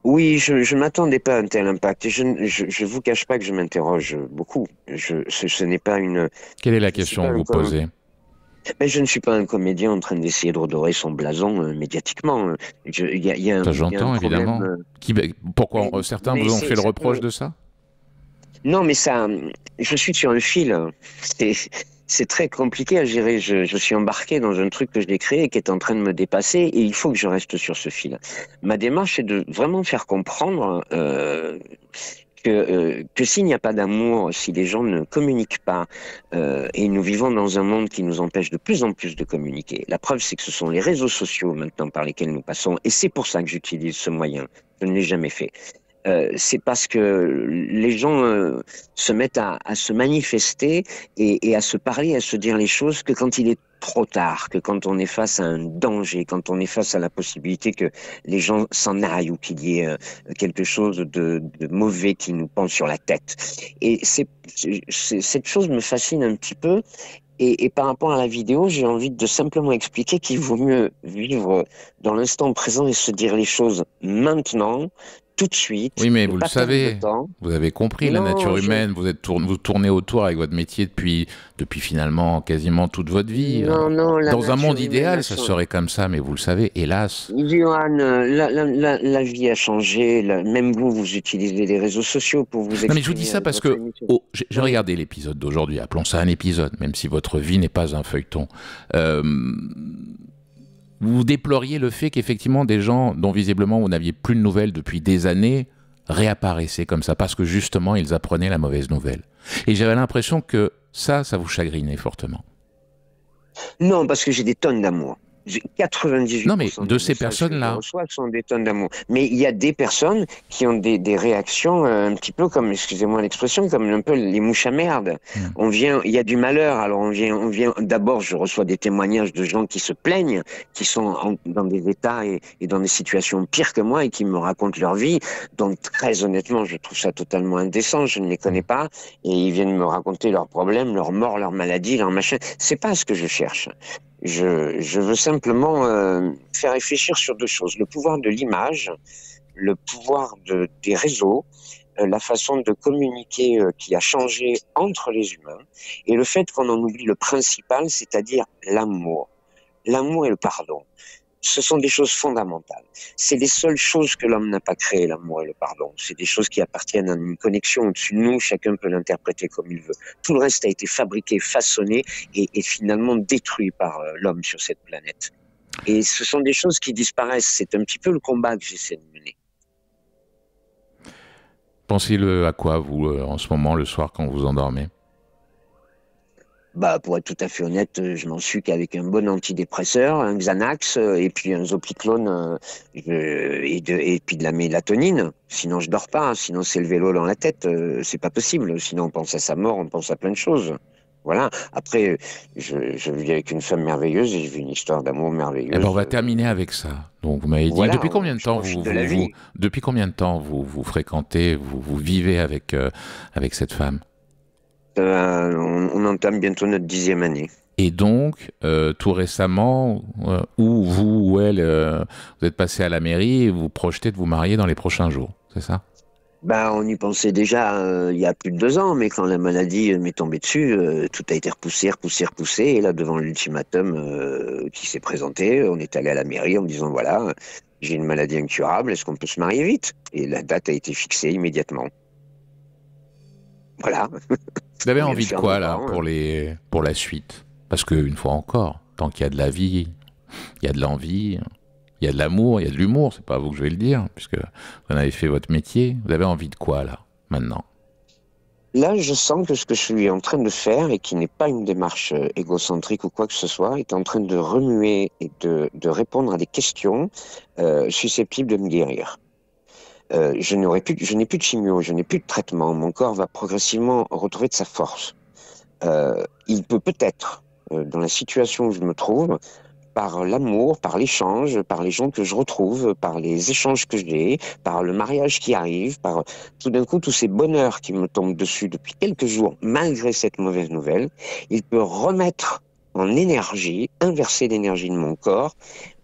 Oui, je ne m'attendais pas à un tel impact. Et je vous cache pas que je m'interroge beaucoup. Ce n'est pas une... Quelle est la question que vous posez? Mais je ne suis pas un comédien en train d'essayer de redorer son blason médiatiquement. Ça, j'entends, évidemment. Pourquoi certains vous ont fait le reproche de ça? Non, mais ça... Je suis sur un fil. C'est très compliqué à gérer. Je suis embarqué dans un truc que je l'ai créé et qui est en train de me dépasser et il faut que je reste sur ce fil. Ma démarche est de vraiment faire comprendre que s'il n'y a pas d'amour, si les gens ne communiquent pas, et nous vivons dans un monde qui nous empêche de plus en plus de communiquer. La preuve, c'est que ce sont les réseaux sociaux maintenant par lesquels nous passons, et c'est pour ça que j'utilise ce moyen. Je ne l'ai jamais fait. C'est parce que les gens se mettent à se manifester et à se parler, à se dire les choses que quand il est trop tard, que quand on est face à un danger, quand on est face à la possibilité que les gens s'en aillent ou qu'il y ait quelque chose de mauvais qui nous pend sur la tête. Et cette chose me fascine un petit peu. Et par rapport à la vidéo, j'ai envie de simplement expliquer qu'il vaut mieux vivre dans l'instant présent et se dire les choses maintenant, tout de suite. Oui, mais vous le savez, vous avez compris la nature humaine, vous tournez autour avec votre métier depuis finalement quasiment toute votre vie. Dans un monde idéal, ça serait comme ça, mais vous le savez, hélas. Johan, la vie a changé, même vous utilisez les réseaux sociaux pour vous exprimer. Non, mais je vous dis ça parce que j'ai regardé l'épisode d'aujourd'hui, appelons ça un épisode, même si votre vie n'est pas un feuilleton. Vous déploriez le fait qu'effectivement des gens dont visiblement vous n'aviez plus de nouvelles depuis des années réapparaissaient comme ça, parce que justement ils apprenaient la mauvaise nouvelle. Et j'avais l'impression que ça vous chagrinait fortement. Non, parce que j'ai des tonnes d'amour. 98% non, mais de ces personnes-là sont des tonnes d'amour. Mais il y a des personnes qui ont des réactions un petit peu comme, excusez-moi l'expression, comme un peu les mouches à merde. Il y a du malheur. Alors on vient. D'abord, je reçois des témoignages de gens qui se plaignent, qui sont dans des états et dans des situations pires que moi et qui me racontent leur vie. Donc très honnêtement, je trouve ça totalement indécent. Je ne les connais pas et ils viennent me raconter leurs problèmes, leurs morts, leurs maladies, leurs machins. C'est pas ce que je cherche. Je veux simplement faire réfléchir sur deux choses. Le pouvoir de l'image, le pouvoir des réseaux, la façon de communiquer qui a changé entre les humains, et le fait qu'on en oublie le principal, c'est-à-dire l'amour. L'amour et le pardon. Ce sont des choses fondamentales. C'est les seules choses que l'homme n'a pas créées, l'amour et le pardon. C'est des choses qui appartiennent à une connexion au-dessus de nous, chacun peut l'interpréter comme il veut. Tout le reste a été fabriqué, façonné et finalement détruit par l'homme sur cette planète. Et ce sont des choses qui disparaissent. C'est un petit peu le combat que j'essaie de mener. Pensez-le à quoi, vous, en ce moment, le soir, quand vous endormez ? Pour être tout à fait honnête, je m'en suis qu'avec un bon antidépresseur, un Xanax et puis un Zopiclone et puis de la mélatonine. Sinon, je dors pas. Sinon, c'est le vélo dans la tête. C'est pas possible. Sinon, on pense à sa mort, on pense à plein de choses. Voilà. Après, je vis avec une femme merveilleuse et je vis une histoire d'amour merveilleuse. Alors, on va terminer avec ça. Donc, vous m'avez dit, depuis combien de temps depuis combien de temps vous fréquentez, vous vivez avec cette femme ? On entame bientôt notre 10e année. Et donc, tout récemment, où vous ou elle, vous êtes passé à la mairie et vous projetez de vous marier dans les prochains jours, c'est ça ? On y pensait déjà il y a plus de 2 ans, mais quand la maladie m'est tombée dessus, tout a été repoussé. Et là, devant l'ultimatum qui s'est présenté, on est allé à la mairie en me disant, voilà, j'ai une maladie incurable, est-ce qu'on peut se marier vite ? Et la date a été fixée immédiatement. Voilà. Vous avez envie de quoi, là, pour la suite ? Parce qu'une fois encore, tant qu'il y a de la vie, il y a de l'envie, il y a de l'amour, il y a de l'humour, c'est pas à vous que je vais le dire, puisque vous en avez fait votre métier. Vous avez envie de quoi, là, maintenant ? Là, je sens que ce que je suis en train de faire, et qui n'est pas une démarche égocentrique ou quoi que ce soit, est en train de remuer et de répondre à des questions susceptibles de me guérir. Je n'ai plus de chimio, je n'ai plus de traitement. Mon corps va progressivement retrouver de sa force. Il peut-être, dans la situation où je me trouve, par l'amour, par l'échange, par les gens que je retrouve, par les échanges que j'ai, par le mariage qui arrive, par tout d'un coup tous ces bonheurs qui me tombent dessus depuis quelques jours, malgré cette mauvaise nouvelle, il peut remettre en énergie, inverser l'énergie de mon corps,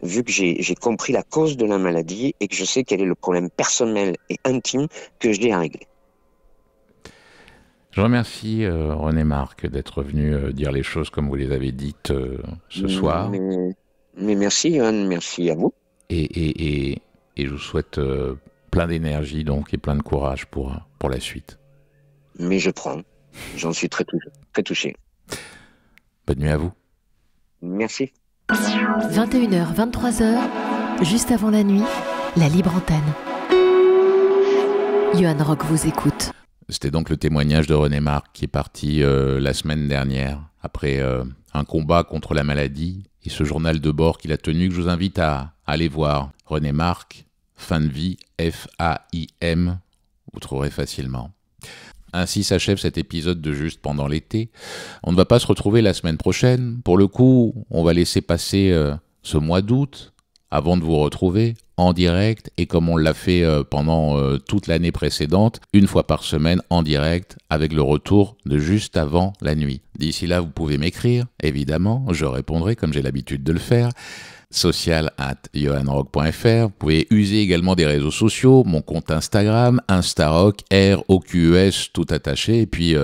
vu que j'ai compris la cause de la maladie et que je sais quel est le problème personnel et intime que j'ai à régler. Je remercie René Marc d'être venu dire les choses comme vous les avez dites ce soir. Mais merci Johan, merci à vous. Et je vous souhaite plein d'énergie donc et plein de courage pour la suite. Mais je prends, j'en suis très touché. Bonne nuit à vous. Merci. 21h, 23h, juste avant la nuit, la libre antenne. Johan Rock vous écoute. C'était donc le témoignage de René Marc qui est parti la semaine dernière après un combat contre la maladie et ce journal de bord qu'il a tenu que je vous invite à aller voir. René Marc, fin de vie, F-A-I-M, vous trouverez facilement. Ainsi s'achève cet épisode de Juste pendant l'été. On ne va pas se retrouver la semaine prochaine. Pour le coup, on va laisser passer ce mois d'août avant de vous retrouver en direct et comme on l'a fait pendant toute l'année précédente, une fois par semaine en direct avec le retour de Juste avant la nuit. D'ici là, vous pouvez m'écrire, évidemment, je répondrai comme j'ai l'habitude de le faire. social@johanrock.fr. Vous pouvez user également des réseaux sociaux, mon compte Instagram, Instarock, ROQES, tout attaché. Et puis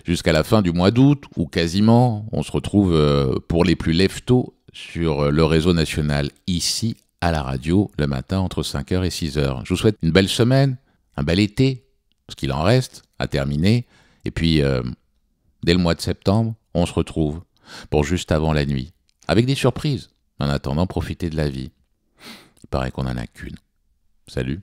jusqu'à la fin du mois d'août, ou quasiment, on se retrouve pour les plus lève-tôt sur le réseau national, ici à la radio, le matin entre 5h et 6h. Je vous souhaite une belle semaine, un bel été, ce qu'il en reste à terminer. Et puis, dès le mois de septembre, on se retrouve pour Juste avant la nuit, avec des surprises. En attendant, profitez de la vie. Il paraît qu'on n'en a qu'une. Salut.